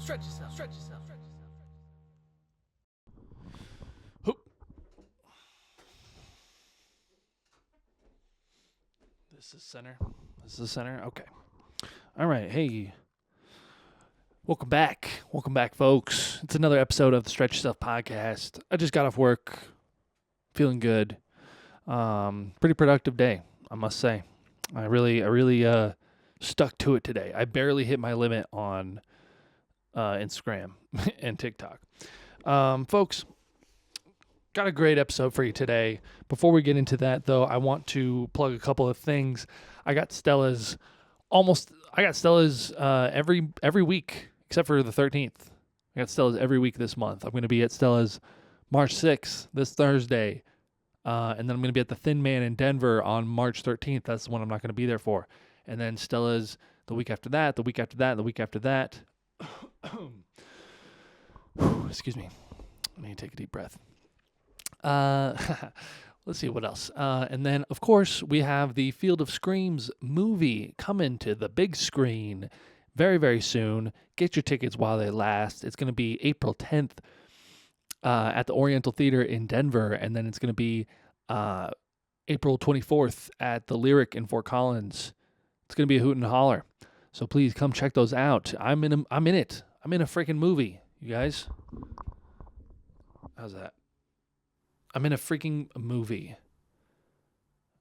Stretch yourself. Stretch yourself. Stretch yourself. Hoop. This is center. This is center. Okay. All right. Hey. Welcome back. Welcome back, folks. It's another episode of the Stretch Yourself podcast. I just got off work. Feeling good. Pretty productive day, I must say. I really stuck to it today. I barely hit my limit on Instagram and TikTok. Folks, got a great episode for you today. Before we get into that, though, I want to plug a couple of things. I got Stella's every week except for the 13th. I got Stella's every week this month. I'm going to be at Stella's March 6th, this Thursday. And then I'm going to be at the Thin Man in Denver on March 13th. That's the one I'm not going to be there for. And then Stella's the week after that, the week after that, the week after that. Excuse me. Let me take a deep breath. Let's see what else. And then, of course, we have the Field of Screams movie coming to the big screen very, very soon. Get your tickets while they last. It's going to be April 10th at the Oriental Theater in Denver, and then it's going to be April 24th at the Lyric in Fort Collins. It's going to be a hoot and holler. So please come check those out. I'm in it. I'm in a freaking movie, you guys. How's that? I'm in a freaking movie.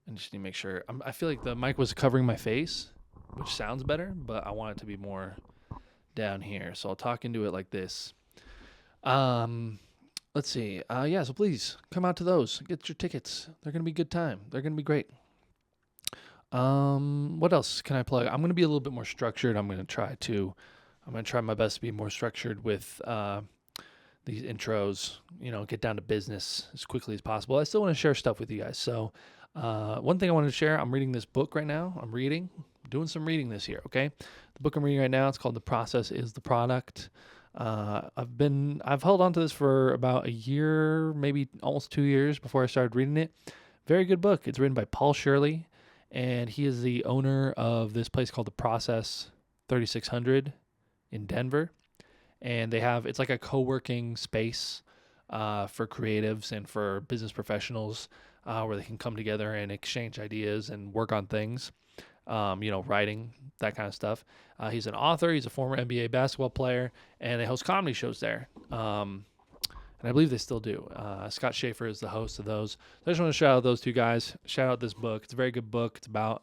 I just need to make sure. I feel like the mic was covering my face, which sounds better, but I want it to be more down here. So I'll talk into it like this. Let's see. So please come out to those. Get your tickets. They're going to be a good time. They're going to be great. What else can I plug? I'm going to be a little bit more structured. I'm going to try my best to be more structured with these intros, get down to business as quickly as possible. I still want to share stuff with you guys. So one thing I wanted to share, I'm reading this book right now. I'm doing some reading this year, okay? The book I'm reading right now, it's called The Process is the Product. I've held on to this for about a year, maybe almost 2 years before I started reading it. Very good book. It's written by Paul Shirley, and he is the owner of this place called The Process 3600 in Denver. And it's like a co-working space for creatives and for business professionals where they can come together and exchange ideas and work on things, writing, that kind of stuff. He's an author. He's a former NBA basketball player, and they host comedy shows there. And I believe they still do. Scott Schaefer is the host of those. So I just want to shout out those two guys. Shout out this book. It's a very good book. It's about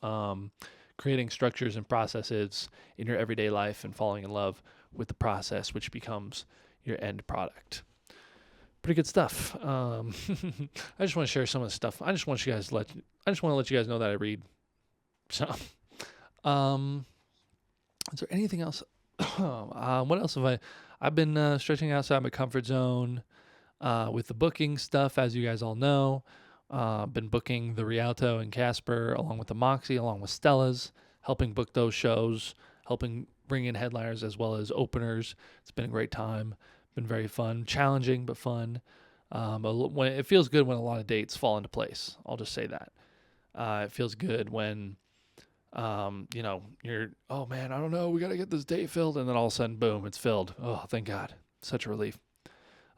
creating structures and processes in your everyday life and falling in love with the process, which becomes your end product. Pretty good stuff. I just want to share some of the stuff. I just want to let you guys know that I read. So, is there anything else? What else have I've been stretching outside my comfort zone with the booking stuff, as you guys all know. Been booking the Rialto and Casper along with the Moxie, along with Stella's, helping book those shows, helping bring in headliners as well as openers. It's been a great time. Been very fun, challenging, but fun. It feels good when a lot of dates fall into place. I'll just say that. It feels good when, you're, oh man, I don't know, we got to get this date filled. And then all of a sudden, boom, it's filled. Oh, thank God. Such a relief.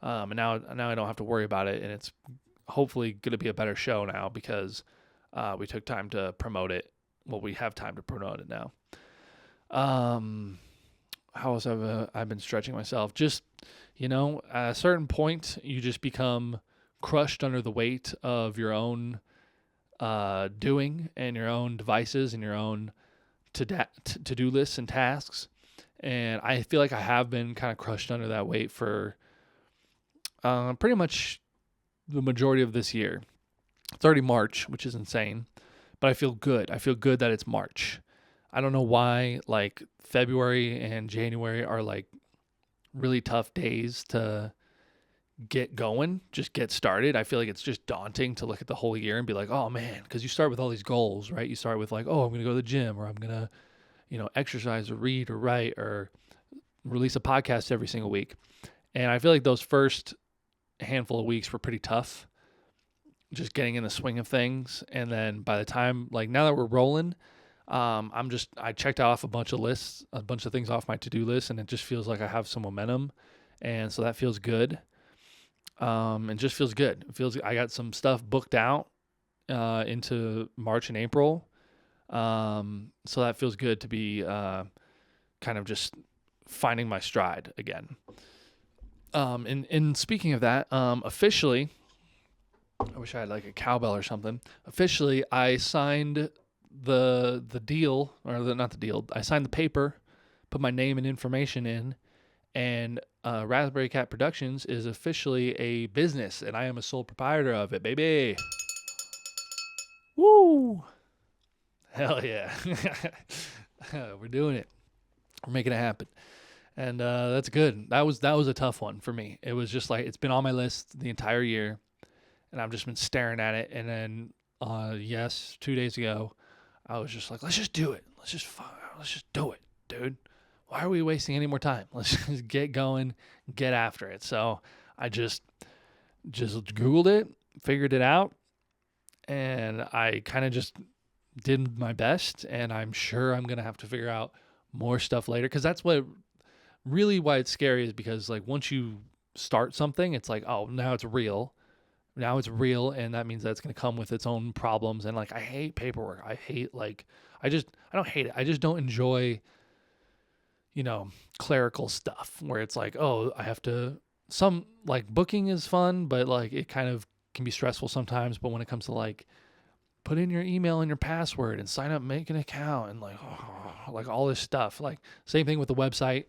And now I don't have to worry about it. And it's hopefully going to be a better show now because we took time to promote it. Well, we have time to promote it now. How else have I been stretching myself? Just, at a certain point, you just become crushed under the weight of your own doing and your own devices and your own to-do lists and tasks. And I feel like I have been kind of crushed under that weight for pretty much the majority of this year. It's already March, which is insane, but I feel good. I feel good that it's March. I don't know why, February and January are, really tough days to get going, just get started. I feel like it's just daunting to look at the whole year and be like, oh, man, because you start with all these goals, right? You start with, I'm going to go to the gym, or I'm going to, exercise or read or write or release a podcast every single week. And I feel like those first handful of weeks were pretty tough, just getting in the swing of things. And then by the time, now that we're rolling, I checked off a bunch of lists, a bunch of things off my to-do list, and it just feels like I have some momentum. And so that feels good. And just feels good. It feels, I got some stuff booked out, into March and April. So that feels good to be, kind of just finding my stride again. And speaking of that, officially, I wish I had like a cowbell or something. Officially, I signed the deal, or not the deal. I signed the paper, put my name and information in, and Raspberry Cat Productions is officially a business, and I am a sole proprietor of it, baby. Woo! Hell yeah. We're doing it. We're making it happen. And that's good. That was a tough one for me. It was just like, it's been on my list the entire year, and I've just been staring at it. And then, 2 days ago, I was just like, let's just do it. Let's just do it, dude. Why are we wasting any more time? Let's just get going, get after it. So I just Googled it, figured it out, and I kind of just did my best. And I'm sure I'm going to have to figure out more stuff later, because that's why it's scary, is because like once you start something, it's like, oh, now it's real. Now it's real, and that means that's going to come with its own problems. And like, I hate paperwork. I hate, like, I don't hate it. I just don't enjoy, clerical stuff where it's like, oh, I have to, some like booking is fun, but like it kind of can be stressful sometimes. But when it comes to like, put in your email and your password and sign up, make an account, and like, like all this stuff, like same thing with the website,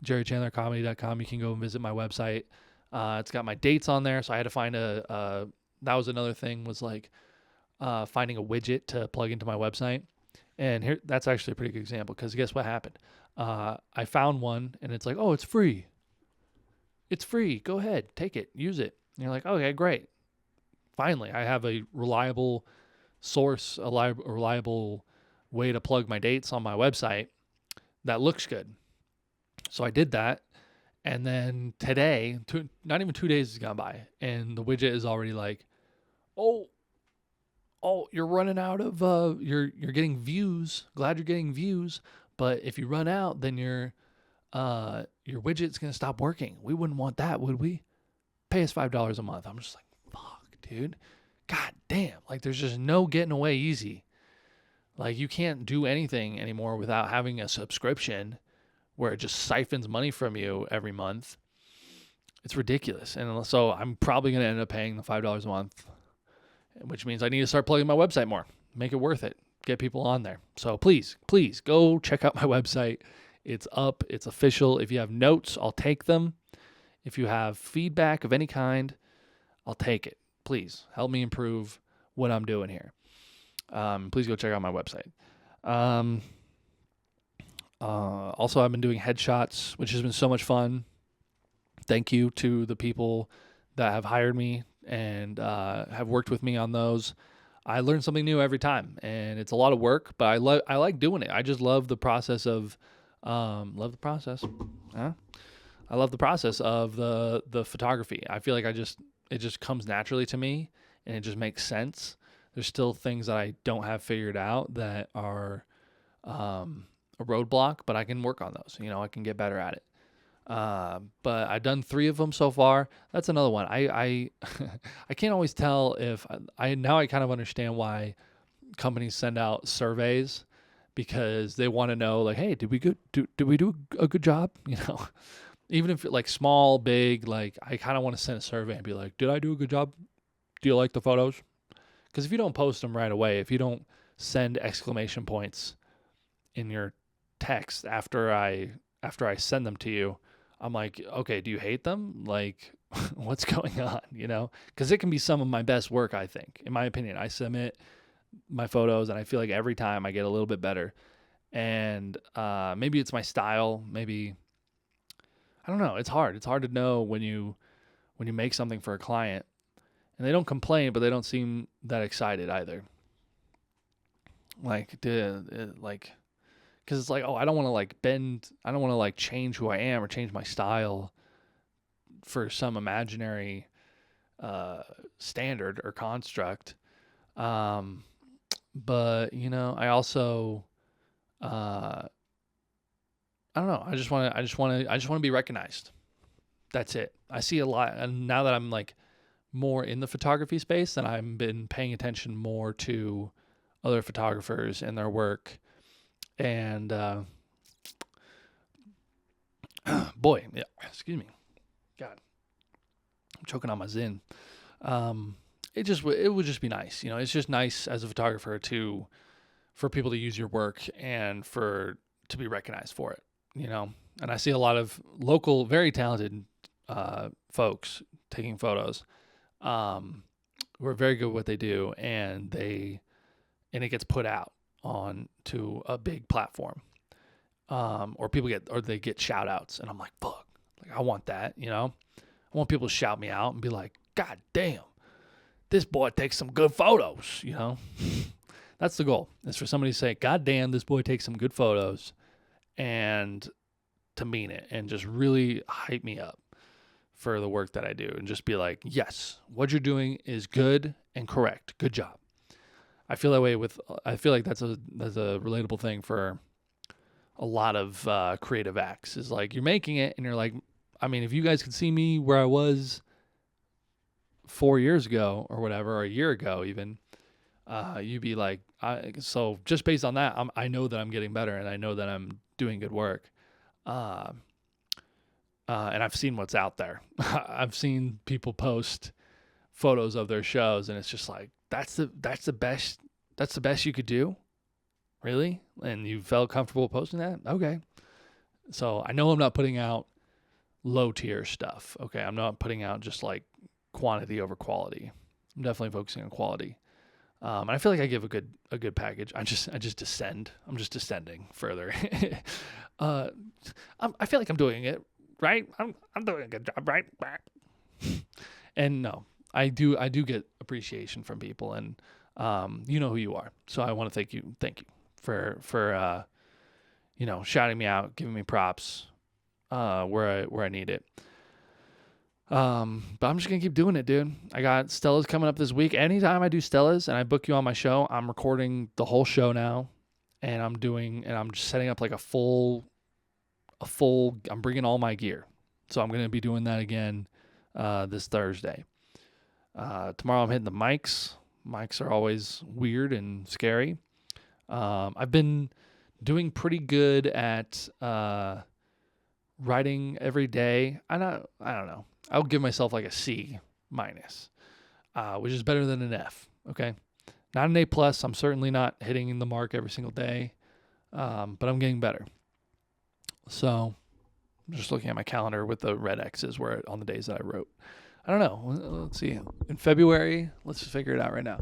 jerrychandlercomedy.com. You can go and visit my website. It's got my dates on there. So I had to find that was another thing, was like, finding a widget to plug into my website. And here, that's actually a pretty good example, because guess what happened? I found one, and it's like, oh, it's free. It's free. Go ahead, take it, use it. And you're like, okay, great. Finally, I have a reliable source, a reliable way to plug my dates on my website that looks good. So I did that. And then today, not even 2 days has gone by, and the widget is already like, oh, you're running out of, you're getting views. Glad you're getting views. But if you run out, then your widget's going to stop working. We wouldn't want that, would we? Pay us $5 a month. I'm just like, fuck, dude. God damn. Like, there's just no getting away easy. Like, you can't do anything anymore without having a subscription where it just siphons money from you every month. It's ridiculous. And so I'm probably going to end up paying the $5 a month, which means I need to start plugging my website more, make it worth it, get people on there. So please go check out my website. It's up. It's official. If you have notes, I'll take them. If you have feedback of any kind, I'll take it. Please help me improve what I'm doing here. Please go check out my website. Also, I've been doing headshots, which has been so much fun. Thank you to the people that have hired me and have worked with me on those. I learn something new every time, and it's a lot of work, but I like doing it. I just love the process of I love the process of the photography. I feel like it just comes naturally to me, and it just makes sense. There's still things that I don't have figured out that are a roadblock, but I can work on those. I can get better at it. But I've done 3 of them so far. That's another one. I I can't always tell if I kind of understand why companies send out surveys, because they want to know, like, hey, did we do a good job? Even if like small, big, like I kind of want to send a survey and be like, did I do a good job? Do you like the photos? Because if you don't post them right away, if you don't send exclamation points in your text after I send them to you, I'm like, okay, do you hate them? Like, what's going on? Because it can be some of my best work, I think, in my opinion. I submit my photos, and I feel like every time I get a little bit better. And maybe it's my style. Maybe, I don't know. It's hard. It's hard to know when you make something for a client, and they don't complain, but they don't seem that excited either. Like, because it's like, oh, I don't want to like bend. I don't want to like change who I am or change my style for some imaginary standard or construct. But I also I don't know. I just want to be recognized. That's it. I see a lot, and now that I'm like more in the photography space, and I've been paying attention more to other photographers and their work, and boy, yeah, excuse me, God, I'm choking on my Zin. It would just be nice, It's just nice as a photographer for people to use your work and to be recognized for it, And I see a lot of local, very talented folks taking photos, who are very good at what they do, and it gets put out on to a big platform, or they get shout outs, and I'm like, fuck, like I want that, I want people to shout me out and be like, God damn, this boy takes some good photos, That's the goal, is for somebody to say, God damn, this boy takes some good photos, and to mean it and just really hype me up for the work that I do, and just be like, yes, what you're doing is good and correct. Good job. I feel that way I feel like that's a relatable thing for a lot of creative acts, is like you're making it and you're like, I mean, if you guys could see me where I was 4 years ago or whatever, or a year ago even, you'd be like, so just based on that, I know that I'm getting better, and I know that I'm doing good work. And I've seen what's out there. I've seen people post photos of their shows, and it's just like, that's the best you could do? Really? And you felt comfortable posting that? Okay. So I know I'm not putting out low tier stuff. Okay. I'm not putting out just like quantity over quality. I'm definitely focusing on quality. And I feel like I give a good package. I just descend. I'm just descending further. I feel like I'm doing it right. I'm doing a good job, right? And no, I do get appreciation from people, and you know who you are. So I want to thank you for shouting me out, giving me props where I need it. But I'm just gonna keep doing it, dude. I got Stella's coming up this week. Anytime I do Stella's and I book you on my show, I'm recording the whole show now, and I'm just setting up like a full. I'm bringing all my gear, so I'm gonna be doing that again this Thursday. Tomorrow I'm hitting the mics. Mics are always weird and scary. I've been doing pretty good at writing every day. I don't know. I'll give myself like a C minus, which is better than an F. Okay, not an A plus. I'm certainly not hitting the mark every single day, but I'm getting better. So I'm just looking at my calendar with the red X's where on the days that I wrote. I don't know. Let's see. In February, let's just figure it out right now.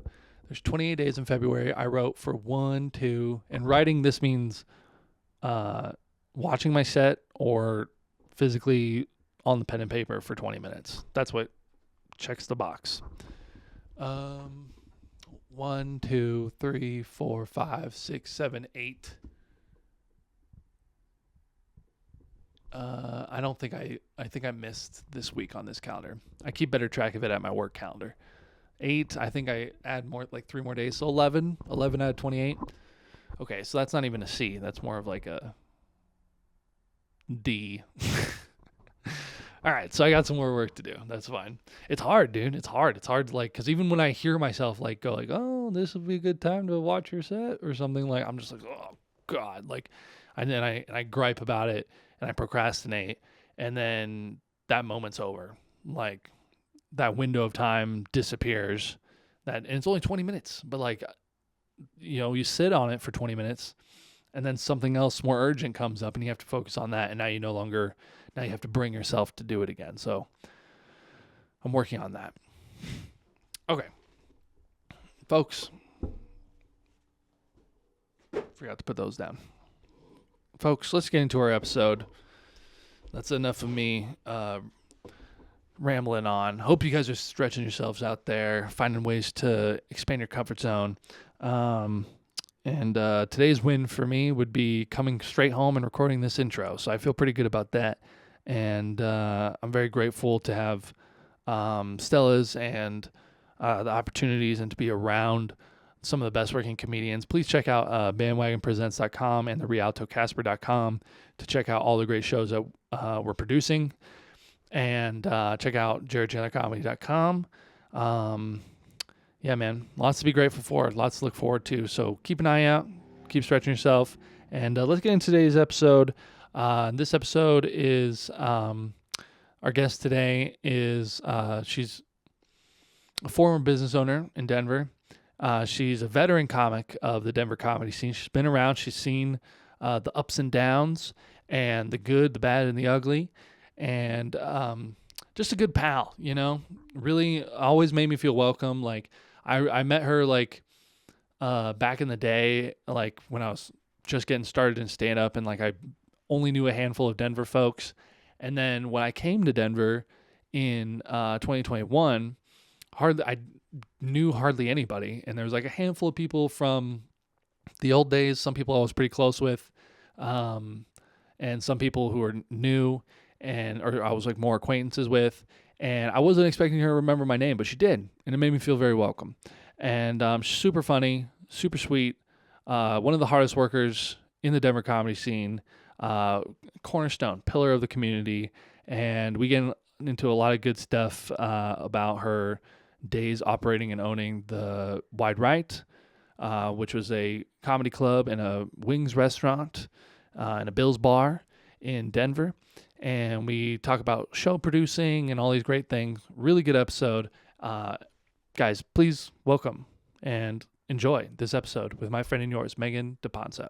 There's 28 days in February. I wrote for 1, 2, and writing, this means watching my set or physically on the pen and paper for 20 minutes. That's what checks the box. 1, 2, 3, 4, 5, 6, 7, 8. I think I missed this week on this calendar. I keep better track of it at my work calendar. 8, I think I add more, like 3 more days. So 11 out of 28. Okay, so that's not even a C. That's more of like a D. All right, so I got some more work to do. That's fine. It's hard, dude. It's hard. It's hard to like, because even when I hear myself like go like, oh, this would be a good time to watch your set or something, like I'm just like, oh God, like, and I gripe about it and I procrastinate, and then that moment's over. Like that window of time disappears. And it's only 20 minutes, but like, you sit on it for 20 minutes, and then something else more urgent comes up, and you have to focus on that, and now you have to bring yourself to do it again. So I'm working on that. Okay. Folks. Forgot to put those down. Folks, let's get into our episode. That's enough of me rambling on. Hope you guys are stretching yourselves out there, finding ways to expand your comfort zone. And today's win for me would be coming straight home and recording this intro. So I feel pretty good about that. And I'm very grateful to have Stella's and the opportunities and to be around some of the best working comedians. Please check out bandwagonpresents.com and therealtocasper.com to check out all the great shows that we're producing. And check out jaredchandlercomedy.com. Yeah, man, lots to be grateful for, lots to look forward to. So keep an eye out, keep stretching yourself, and let's get into today's episode. This episode is our guest today is she's a former business owner in Denver. She's a veteran comic of the Denver comedy scene. She's been around. She's seen the ups and downs and the good, the bad, and the ugly. And just a good pal, you know, really always made me feel welcome. Like I met her like back in the day, like when I was just getting started in stand-up, and like I only knew a handful of Denver folks. And then when I came to Denver in 2021, I knew hardly anybody. And there was like a handful of people from the old days, some people I was pretty close with, and some people who were new or I was like more acquaintances with. And I wasn't expecting her to remember my name, but she did. And it made me feel very welcome. And she's super funny, super sweet. One of the hardest workers in the Denver comedy scene, cornerstone, pillar of the community. And we get into a lot of good stuff about her days operating and owning the Wide Right, which was a comedy club and a wings restaurant and a Bill's bar in Denver. And we talk about show producing and all these great things. Really good episode. Guys, please welcome and enjoy this episode with my friend and yours, Meghan DePonceau.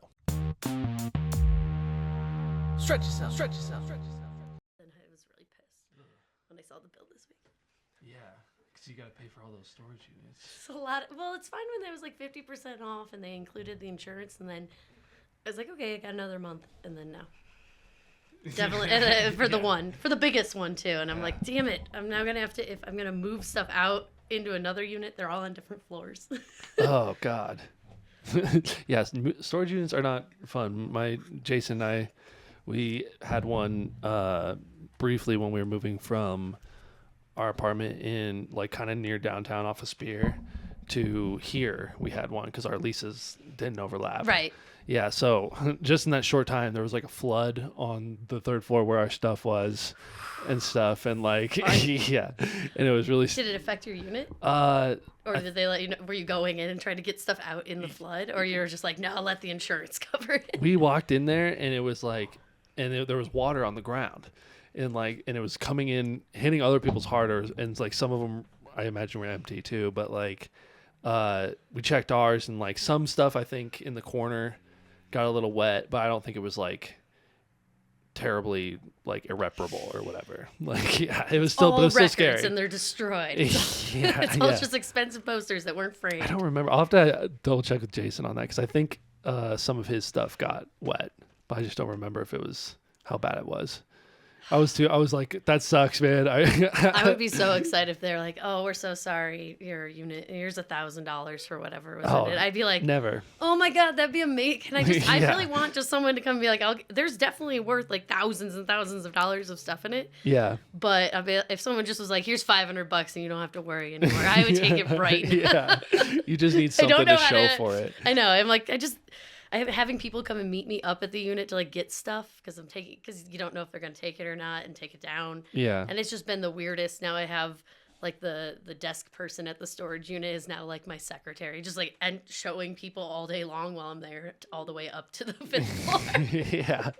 Stretch yourself. Stretch yourself. Stretch yourself. And I was really pissed when I saw the bill this week. Yeah, because you got to pay for all those storage units. It's a lot. Well, it's fine when there was like 50% off and they included the insurance, and then I was like, okay, I got another month, and then no. Definitely, and for the biggest one too. And I'm like, damn it, I'm now gonna have to, if I'm gonna move stuff out into another unit, they're all on different floors. Oh God. Yes, storage units are not fun. Jason and I, we had one briefly when we were moving from our apartment in like kind of near downtown off of Spear to here. We had one because our leases didn't overlap. Right. Yeah, so just in that short time, there was like a flood on the third floor where our stuff was and stuff. And like, yeah, and it was really... Did it affect your unit? Or did they let you know, were you going in and trying to get stuff out in the flood? Or you were just like, no, I'll let the insurance cover it? We walked in there and it was like, there was water on the ground. And it was coming in, hitting other people's harder. And like some of them, I imagine, were empty too. But like, we checked ours and like some stuff, I think, in the corner got a little wet, but I don't think it was like terribly like irreparable or whatever. Like, yeah, it was still, all but it was still records scary. And they're destroyed. Yeah, it's all just expensive posters that weren't framed. I don't remember. I'll have to double check with Jason on that because I think some of his stuff got wet, but I just don't remember if it was how bad it was. I was like, that sucks, man. I would be so excited if they're like, oh, we're so sorry, your unit, here's $1,000 for whatever was in it. I'd be like, never. Oh my God, that'd be amazing. Can I just, Yeah. I really want just someone to come and be like, there's definitely worth like thousands and thousands of dollars of stuff in it. Yeah. But if someone just was like, here's $500 and you don't have to worry anymore, I would take it right now. Yeah. You just need something to show for it. I know. I'm like, I'm having people come and meet me up at the unit to like get stuff because you don't know if they're going to take it or not and take it down. Yeah. And it's just been the weirdest. Now I have like the desk person at the storage unit is now like my secretary, just like, and showing people all day long while I'm there all the way up to the 5th floor. Yeah.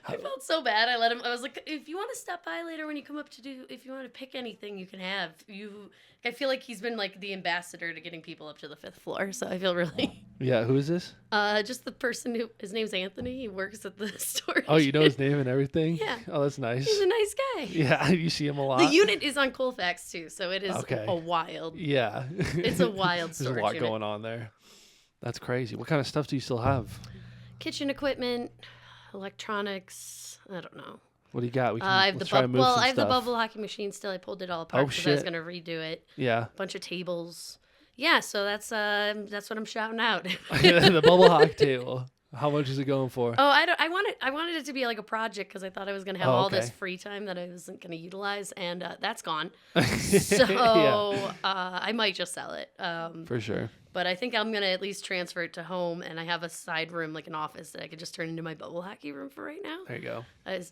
I felt so bad. I was like, if you want to stop by later when you come up if you want to pick anything, you can have. I feel like he's been like the ambassador to getting people up to the 5th floor. So I feel really. Yeah. Who is this? Just the person his name's Anthony. He works at the storage. Oh, you know his name and everything? Yeah. Oh, that's nice. He's a nice guy. Yeah. You see him a lot. The unit is on Colfax too. So it is a wild. Yeah. It's a wild storage There's a lot unit. going on there. That's crazy. What kind of stuff do you still have? Kitchen equipment. Electronics. I don't know. What do you got? I have the bubble hockey machine still. I pulled it all apart because I was gonna redo it. Yeah. A bunch of tables. Yeah, so that's what I'm shouting out. The bubble hockey table. How much is it going for? Oh, I wanted it to be like a project because I thought I was gonna have all this free time that I wasn't gonna utilize, and that's gone. So Yeah. I might just sell it. For sure. But I think I'm going to at least transfer it to home, and I have a side room, like an office, that I could just turn into my bubble hockey room for right now. There you go.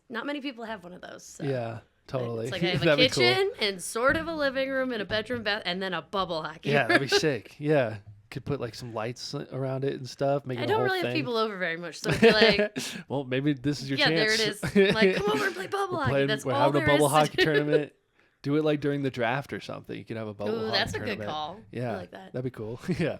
Not many people have one of those. So. Yeah, totally. It's like I have a That'd be cool. kitchen and sort of a living room and a bedroom, and then a bubble hockey Yeah, room. that'd be sick. Yeah. Could put like some lights around it and stuff. Make it I a don't whole really thing. have people over very much, so it'd be like, well, maybe this is your yeah, chance. there it is. Like, come over and play bubble hockey. That's we're all having there a bubble is to hockey do. tournament. Do it like during the draft or something. You can have a bubble Ooh, hockey that's a tournament. good call. Yeah, I like that. That'd be cool. Yeah,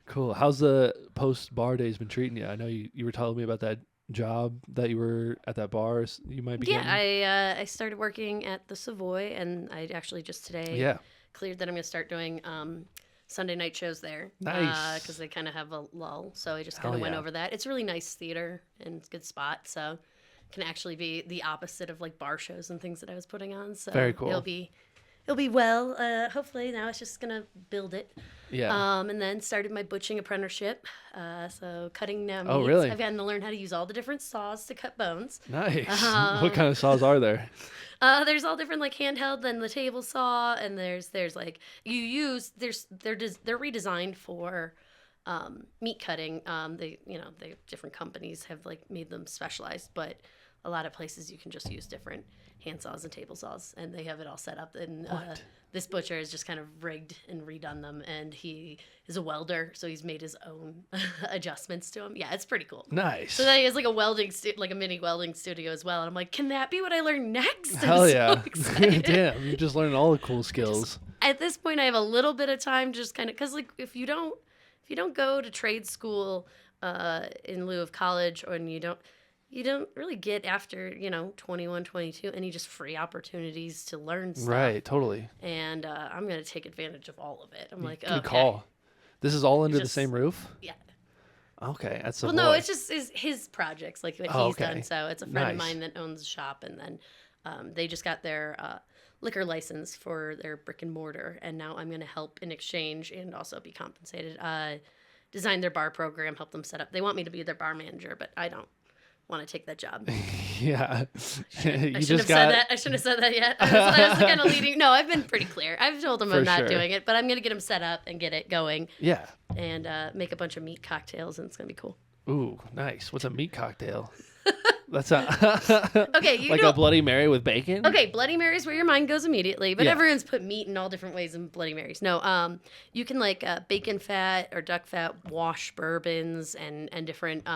cool. How's the post bar days been treating you? I know you were telling me about that job that you were at that bar. You might be. Yeah, I started working at the Savoy, and I actually just today cleared that I'm going to start doing Sunday night shows there. Nice. Because they kind of have a lull, so I just kind of went over that. It's a really nice theater and it's a good spot, so can actually be the opposite of like bar shows and things that I was putting on. So very cool. It'll be well. Hopefully now it's just gonna build it. Yeah. And then started my butching apprenticeship. So cutting meats. Oh, really? I've gotten to learn how to use all the different saws to cut bones. Nice. What kind of saws are there? There's all different like handheld, then the table saw, and there's like they're redesigned for meat cutting. They different companies have like made them specialized, but a lot of places you can just use different hand saws and table saws, and they have it all set up. And this butcher has just kind of rigged and redone them, and he is a welder, so he's made his own adjustments to them. Yeah, it's pretty cool. Nice. So then he has like a mini welding studio as well, and I'm like, can that be what I learn next? Hell yeah! So excited. Damn, you just learned all the cool skills. At this point, I have a little bit of time, just kind of because like if you don't go to trade school in lieu of college, or you don't really get after 21, 22 any just free opportunities to learn stuff. Right, totally. And I'm gonna take advantage of all of it. I'm like, good call. This is all under the Just- same roof. Yeah. Okay, that's Well, no, it's just his projects, like what he's okay. done. So it's a friend of Nice. mine that owns the shop, and then they just got their liquor license for their brick and mortar, and now I'm going to help in exchange and also be compensated. Design their bar program, help them set up. They want me to be their bar manager, but I don't want to take that job. Yeah. I shouldn't have said that. I shouldn't have said that yet. I was kind of leading. No, I've been pretty clear. I've told them I'm not sure. doing it, but I'm going to get them set up and get it going. Yeah. And make a bunch of meat cocktails, and it's going to be cool. Ooh, nice. What's a meat cocktail? That's a Okay, like a Bloody Mary with bacon. Okay, Bloody Mary's where your mind goes immediately, but Yeah. everyone's put meat in all different ways in Bloody Marys. No, you can like bacon fat or duck fat wash bourbons and different.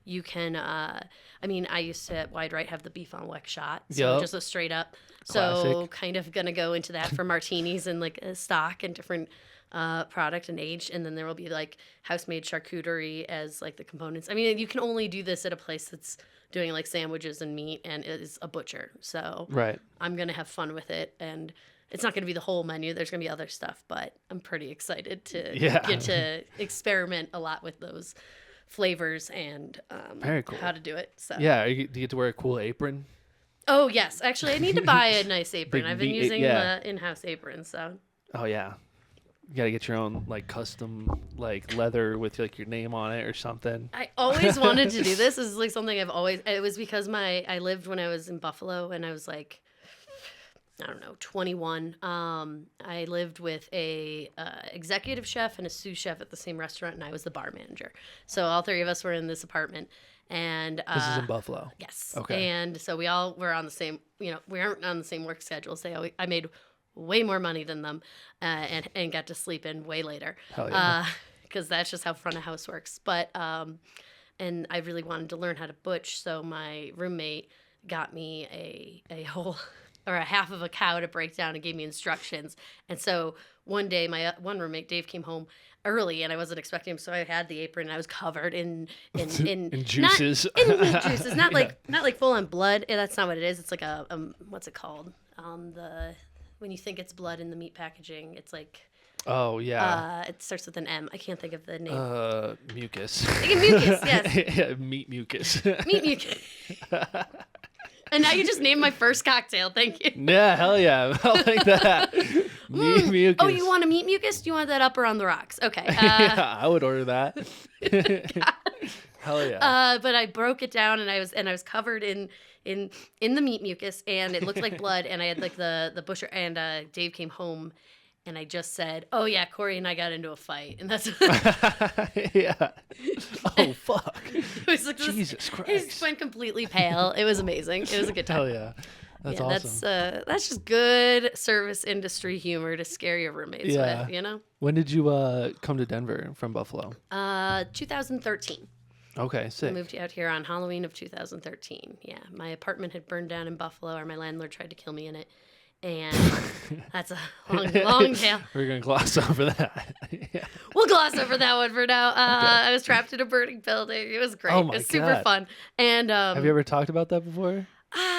You can. I used to at Wide Right have the beef on weck shot, so Yep. just a straight up. Classic. So kind of gonna go into that for martinis and like a stock and different product and age, and then there will be like house made charcuterie as like the components. I mean, you can only do this at a place that's doing like sandwiches and meat and is a butcher. So Right. I'm gonna have fun with it, and it's not gonna be the whole menu. There's gonna be other stuff, but I'm pretty excited to get to experiment a lot with those flavors and Very cool. how to do it. So Yeah. Do you get to wear a cool apron? Oh yes, actually, I need to buy a nice apron. Big I've been meat- using yeah. the in-house apron, so. Oh yeah. You gotta get your own like custom like leather with like your name on it or something. I always wanted to do this. This is like something I've always. It was because I lived when I was in Buffalo, and I was like, I don't know, 21. I lived with a executive chef and a sous chef at the same restaurant, and I was the bar manager. So all three of us were in this apartment, and This is in Buffalo. yes, Okay. and so we all were on the same. We aren't on the same work schedules. I made way more money than them, and got to sleep in way later. Hell yeah. Because that's just how front of house works. But and I really wanted to learn how to butch, so my roommate got me a whole or a half of a cow to break down and gave me instructions. And so one day my one roommate Dave came home early, and I wasn't expecting him, so I had the apron, and I was covered in juices. not, in meat juices, not Yeah. like full on blood. That's not what it is. It's like a what's it called? When you think it's blood in the meat packaging, it's like Oh yeah. it starts with an M. I can't think of the name. Mucus. Like a mucus, yes. Yeah, meat mucus. Meat mucus. And now you just named my first cocktail. Thank you. Yeah, hell yeah. I like that. Meat mucus. Oh, you want a meat mucus? Do you want that up or on the rocks? Okay. Yeah, I would order that. Hell yeah. But I broke it down, and I was covered in the meat mucus, and it looked like blood. And I had like the butcher, and Dave came home, and I just said, "Oh yeah, Corey and I got into a fight," and that's Yeah. Oh fuck. it was like Jesus He Christ. just went completely pale. It was amazing. It was a good time. Hell yeah. That's yeah, awesome. that's just good service industry humor to scare your roommates Yeah. with, you know. When did you come to Denver from Buffalo? 2013. Okay, I sick. moved out here on Halloween of 2013. Yeah, my apartment had burned down in Buffalo, or my landlord tried to kill me in it, and that's a long tale. We're gonna gloss over that. Yeah. We'll gloss over that one for now. I was trapped in a burning building. It was great. Oh It my was super God. fun. And Have you ever talked about that before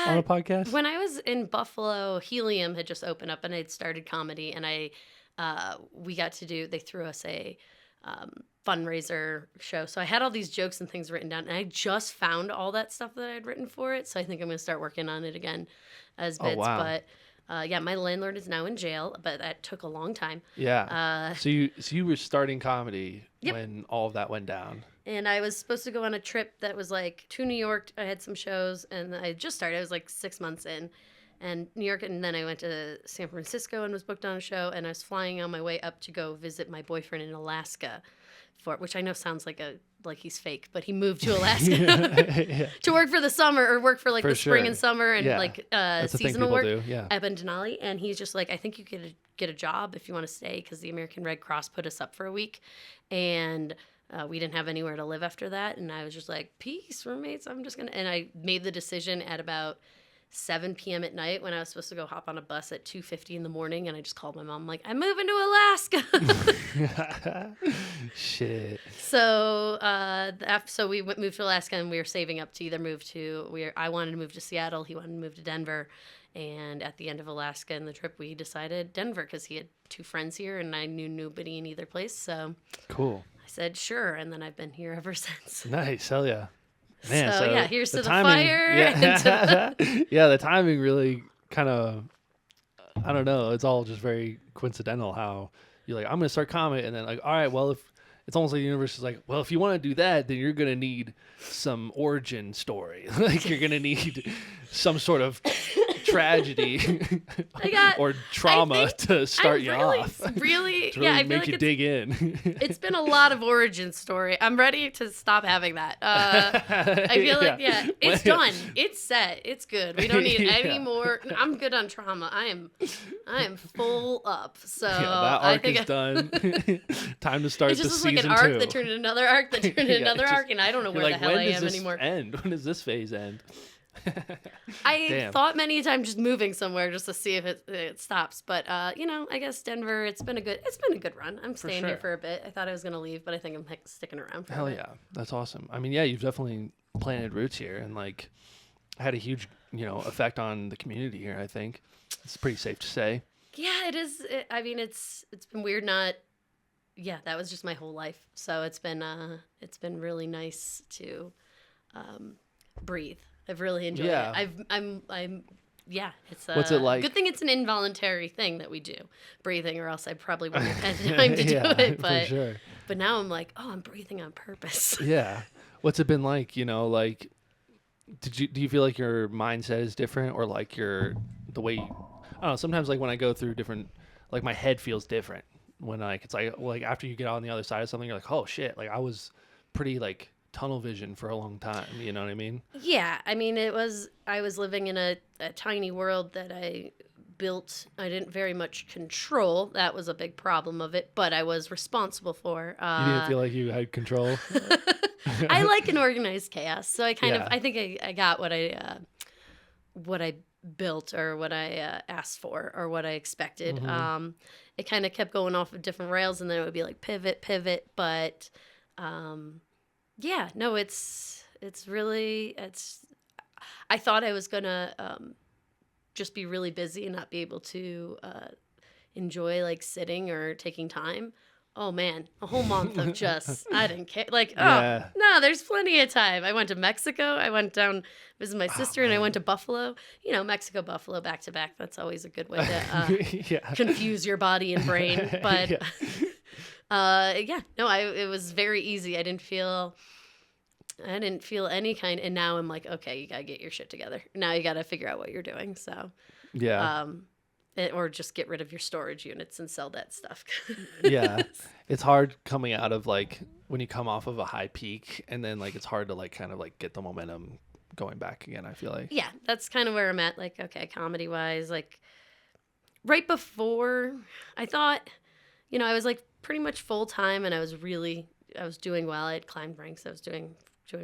on a podcast? when I was in Buffalo, Helium had just opened up, and I'd started comedy, and we got to do. They threw us a fundraiser show, so I had all these jokes and things written down, and I just found all that stuff that I'd written for it. So I think I'm gonna start working on it again as bits. wow. But yeah, my landlord is now in jail, but that took a long time. Yeah. So you were starting comedy Yep. when all of that went down. And I was supposed to go on a trip that was like to New York. I had some shows, and I just started. I was like 6 months in, and New York, and then I went to San Francisco and was booked on a show. And I was flying on my way up to go visit my boyfriend in Alaska, which I know sounds like he's fake, but he moved to Alaska Yeah. to work for the summer or work for like For the spring sure. and summer and Yeah. like That's the thing seasonal people work do. Yeah. up in Denali. And he's just like, I think you could get a job if you want to stay, because the American Red Cross put us up for a week, and we didn't have anywhere to live after that. And I was just like, peace, roommates. I'm just gonna. And I made the decision at about 7 p.m. at night when I was supposed to go hop on a bus at 2:50 in the morning, and I just called my mom like, I'm moving to Alaska. Shit. So so we moved to Alaska, and we were saving up to either move to I wanted to move to Seattle, he wanted to move to Denver, and at the end of Alaska and the trip, we decided Denver because he had 2 friends here, and I knew nobody in either place. So Cool. I said sure, and then I've been here ever since. Nice. Hell yeah. Man, so yeah, here's to the timing, fire. and to Yeah. Yeah, the timing really kind of, I don't know. It's all just very coincidental how you're like, I'm going to start comedy. And then like, all right, well, if it's almost like the universe is like, well, if you want to do that, then you're going to need some origin story. Like you're going to need some sort of tragedy or trauma to start you off. Really, To really yeah, I feel make like you dig in. it's been a lot of origin story. I'm ready to stop having that. I feel like, yeah, it's done. It's set. It's good. We don't need any more. I'm good on trauma. I am full up. So Yeah, that I arc think is done. Time to start it's the just season like an arc 2. that turned into another arc that turned into Yeah, another it's arc, just- and I don't know You're where like, the hell when I does am this anymore. end? When does this phase end? I Damn. thought many a time just moving somewhere just to see if it stops, but I guess Denver. It's been a good run. I'm staying here sure. for a bit. I thought I was gonna leave, but I think I'm sticking around for Hell a bit. yeah, that's awesome. I mean, yeah, you've definitely planted roots here and like had a huge, effect on the community here. I think it's pretty safe to say. Yeah, it is. I mean, it's been weird not. Yeah, that was just my whole life. So it's been really nice to breathe. I've really enjoyed Yeah. it. I'm yeah. It's What's it like? Good thing it's an involuntary thing that we do, breathing, or else I probably wouldn't have had time to do it. But for sure. but now I'm like, oh, I'm breathing on purpose. Yeah. What's it been like? Like, do you feel like your mindset is different, or like the way? I don't know. Sometimes like when I go through different, like my head feels different when it's like after you get on the other side of something, you're like, oh shit, like I was pretty like tunnel vision for a long time. You know what I mean? Yeah, I mean, I was living in a tiny world that I built. I didn't very much control. That was a big problem of it, but I was responsible for. You didn't feel like you had control. I like an organized chaos, so I Yeah. I think I got what I built, or what I asked for, or what I expected. Mm-hmm. It kind of kept going off of different rails, and then it would be like pivot, but yeah, no, it's really. I thought I was gonna just be really busy and not be able to enjoy like sitting or taking time. Oh man, a whole month of just I didn't care. Like, Yeah. no, there's plenty of time. I went to Mexico. I went down visit my sister, and I went to Buffalo. Mexico, Buffalo, back to back. That's always a good way to Yeah. confuse your body and brain. But Yeah. it was very easy. I didn't feel any kind. And now I'm like, okay, you gotta get your shit together. Now you gotta figure out what you're doing. So Yeah. or just get rid of your storage units and sell that stuff. Yeah. It's hard coming out of like when you come off of a high peak, and then like it's hard to like kind of like get the momentum going back again, I feel like. Yeah, that's kind of where I'm at. Like, okay, comedy wise, like right before I thought, I was like pretty much full time, and I was doing well. I had climbed ranks. I was doing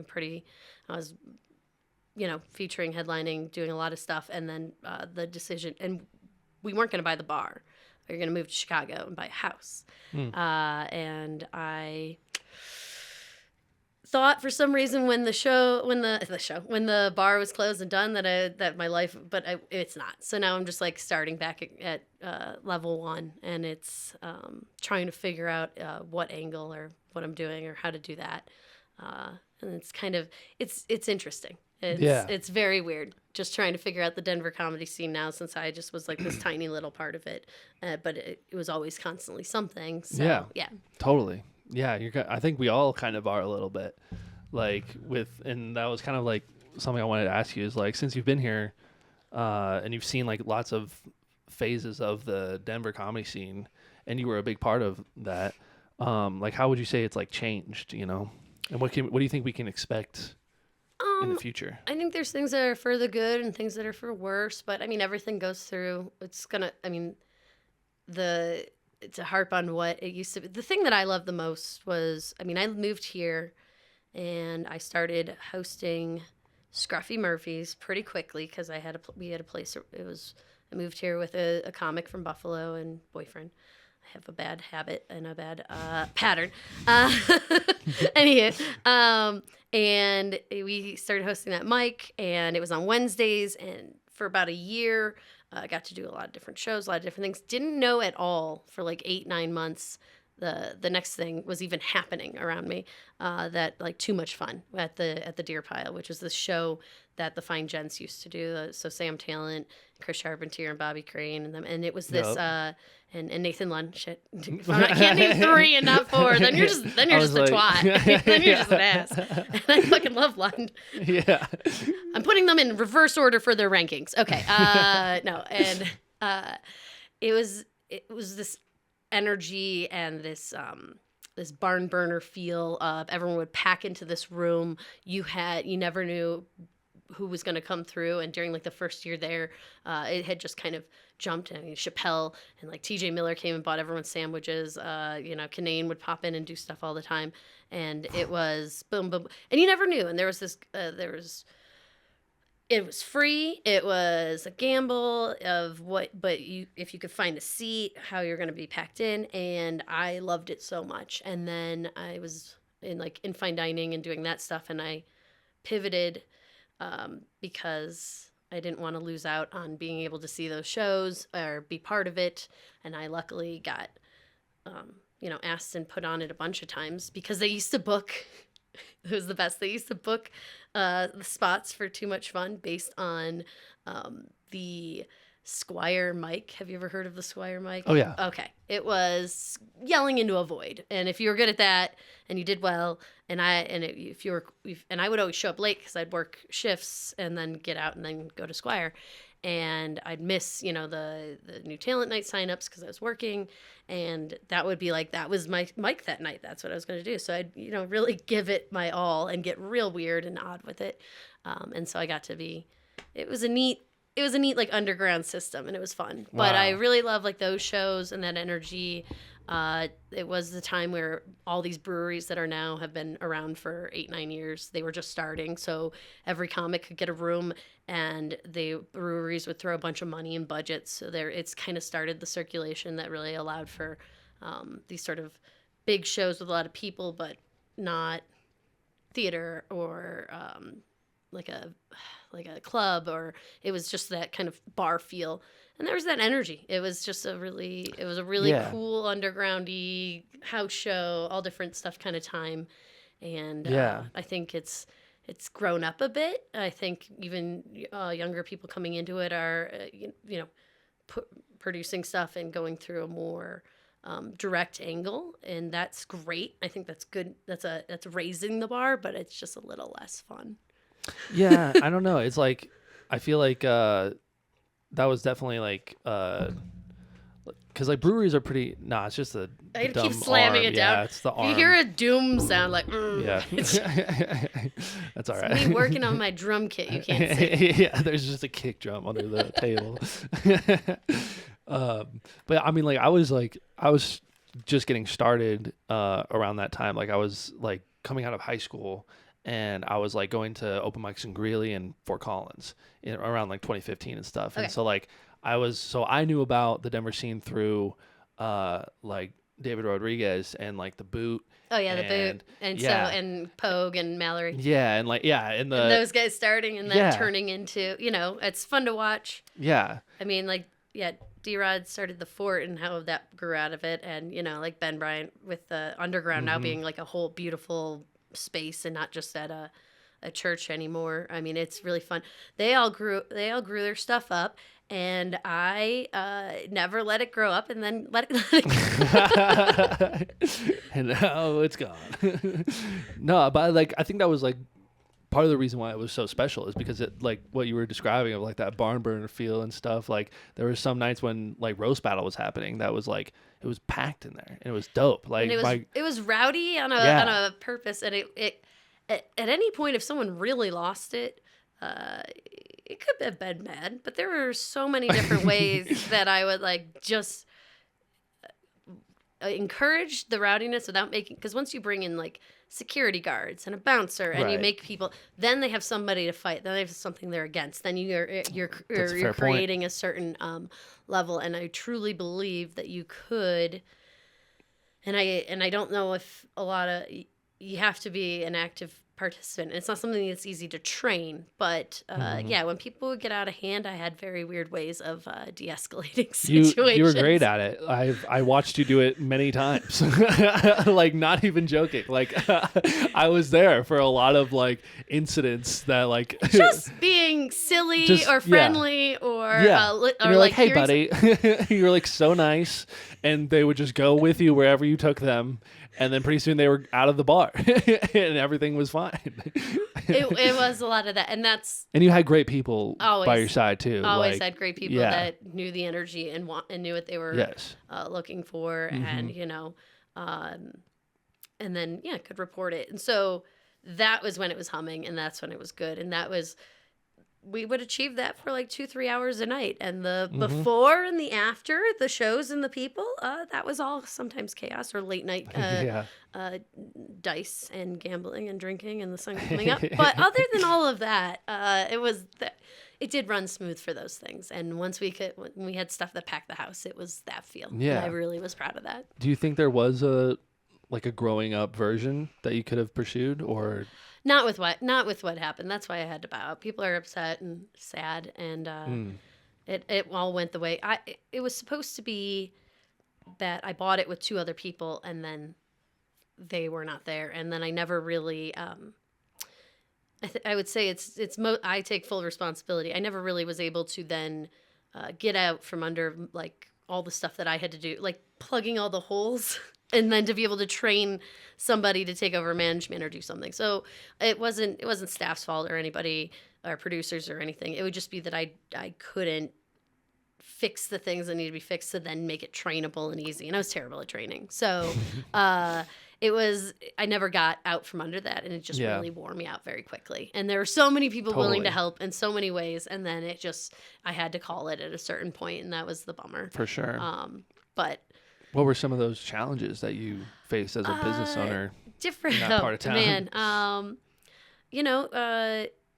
pretty. I was, featuring, headlining, doing a lot of stuff, and then the decision, and we weren't going to buy the bar. We were going to move to Chicago and buy a house. And I thought for some reason when the bar was closed and done that my life, but it's not. So now I'm just like starting back at level 1, and it's trying to figure out what angle or what I'm doing or how to do that. And it's kind of, it's interesting. It's very weird just trying to figure out the Denver comedy scene now, since I just was like this tiny little part of it. But it was always constantly something. So, yeah. Totally. Yeah. I think we all kind of are a little bit like and that was kind of like something I wanted to ask you is like, since you've been here, and you've seen like lots of phases of the Denver comedy scene, and you were a big part of that. Like, how would you say it's like changed, and what do you think we can expect in the future? I think there's things that are for the good and things that are for worse, but I mean, everything goes through, to harp on what it used to be. The thing that I loved the most was, I moved here and I started hosting Scruffy Murphy's pretty quickly because we had a place. I moved here with a comic from Buffalo and boyfriend. I have a bad habit and a bad pattern. Anywho, and we started hosting that mic, and it was on Wednesdays, and for about a year, I got to do a lot of different shows, a lot of different things. Didn't know at all for like 8-9 months the next thing was even happening around me. That like Too Much Fun at the Deer Pile, which was the show that the Fine Gents used to do. So Sam Talent, Chris Charpentier, and Bobby Crane, and it was this and Nathan Lund. Shit, if I can't name 3 and not 4, then you're just a twat. Then you're just an ass. And I fucking love Lund. Yeah, I'm putting them in reverse order for their rankings. Okay, no, and it was this energy and this barn burner feel of everyone would pack into this room. You never knew who was going to come through, and during like the first year there, it had just kind of jumped. Chappelle and like TJ Miller came and bought everyone sandwiches. Kinane would pop in and do stuff all the time, and it was boom boom, and you never knew. And there was this it was free. It was a gamble of if you could find a seat, how you're going to be packed in. And I loved it so much. And then I was in fine dining and doing that stuff. And I pivoted, because I didn't want to lose out on being able to see those shows or be part of it. And I luckily got, asked and put on it a bunch of times because they used to book. It was the best. They used to book the spots for Too Much Fun based on the Squire mic. Have you ever heard of the Squire mic? Oh, yeah. Okay. It was yelling into a void. And if you were good at that and you did well, and I would always show up late because I'd work shifts and then get out and then go to Squire. And I'd miss, the new talent night signups because I was working, and that would be like, that was my mic that night. That's what I was going to do. So I'd, really give it my all and get real weird and odd with it. And so I got to be, it was a neat like underground system, and it was fun. Wow. But I really love like those shows and that energy. It was the time where all these breweries that are now have been around for 8-9 years, they were just starting. So every comic could get a room, and the breweries would throw a bunch of money and budgets. So it's kind of started the circulation that really allowed for these sort of big shows with a lot of people, but not theater or like a club, or it was just that kind of bar feel. And there was that energy. It was just a really cool undergroundy house show, all different stuff kind of time. And I think it's grown up a bit. I think even younger people coming into it are, producing stuff and going through a more direct angle, and that's great. I think that's good. That's raising the bar, but it's just a little less fun. Yeah, I don't know. It's like, I feel like that was definitely like because like breweries are pretty. Nah, it's just the I gotta dumb keep slamming arm. it down. Yeah, it's the If arm. you hear a doom sound, like, Yeah, that's all right. me working on my drum kit, you can't see. Yeah, there's just a kick drum under the table. But I mean, like I was just getting started around that time. Like I was like coming out of high school, and I was like going to open mics in Greeley and Fort Collins around like 2015 and stuff. Okay. And so like I knew about the Denver scene through like David Rodriguez and like the Boot. Oh yeah, the Boot, and yeah. so and Pogue and Mallory. Yeah, and like and those guys starting and then yeah. turning into, it's fun to watch. Yeah. I mean, like, yeah, D-Rod started the Fort and how that grew out of it, and like Ben Bryant with the Underground now being like a whole beautiful space and not just at a church anymore. I mean, it's really fun. They all grew their stuff up, and I never let it grow up, and then let it go. And now it's gone. No, but like I think that was like part of the reason why it was so special is because it, like what you were describing of like that barn burner feel and stuff. Like there were some nights when like roast battle was happening that was like it was packed in there and it was dope. Like and it was rowdy on a purpose, and it at any point if someone really lost it. It could have been bad, but there were so many different ways that I would like just encourage the rowdiness without making, because once you bring in like security guards and a bouncer and you make people, then they have somebody to fight, then they have something they're against, then you're creating a certain level. And I truly believe that you could, and I don't know if you have to be an active participant. It's not something that's easy to train, but yeah, when people would get out of hand, I had very weird ways of de-escalating situations. You were great at it. I watched you do it many times. Like not even joking. Like I was there for a lot of like incidents that like just being silly or friendly or and you're like, hey buddy, you were like so nice, and they would just go with you wherever you took them. And then pretty soon they were out of the bar and everything was fine. It was a lot of that. And you had great people by your side too. Always had great people that knew the energy and knew what they were looking for. And, and then, could report it. And so that was when it was humming, and that's when it was good. And we would achieve that for like 2-3 hours a night. And the before and the after, the shows and the people, that was all sometimes chaos or late night dice and gambling and drinking and the sun coming up. But other than all of that, it did run smooth for those things. And once when we had stuff that packed the house, it was that feel. Yeah. And I really was proud of that. Do you think there was a growing up version that you could have pursued, or... Not with what happened. That's why I had to bow out. People are upset and sad, and it all went the way it was supposed to be. That I bought it with 2 other people, and then they were not there, and then I never really. I would say I take full responsibility. I never really was able to then get out from under like all the stuff that I had to do, like plugging all the holes. And then to be able to train somebody to take over management or do something. So it wasn't staff's fault or anybody or producers or anything. It would just be that I couldn't fix the things that need to be fixed to then make it trainable and easy. And I was terrible at training. So I never got out from under that, and it just really wore me out very quickly. And there were so many people willing to help in so many ways. And then I had to call it at a certain point, and that was the bummer. For sure. But what were some of those challenges that you faced as a business owner in that part of town? Man,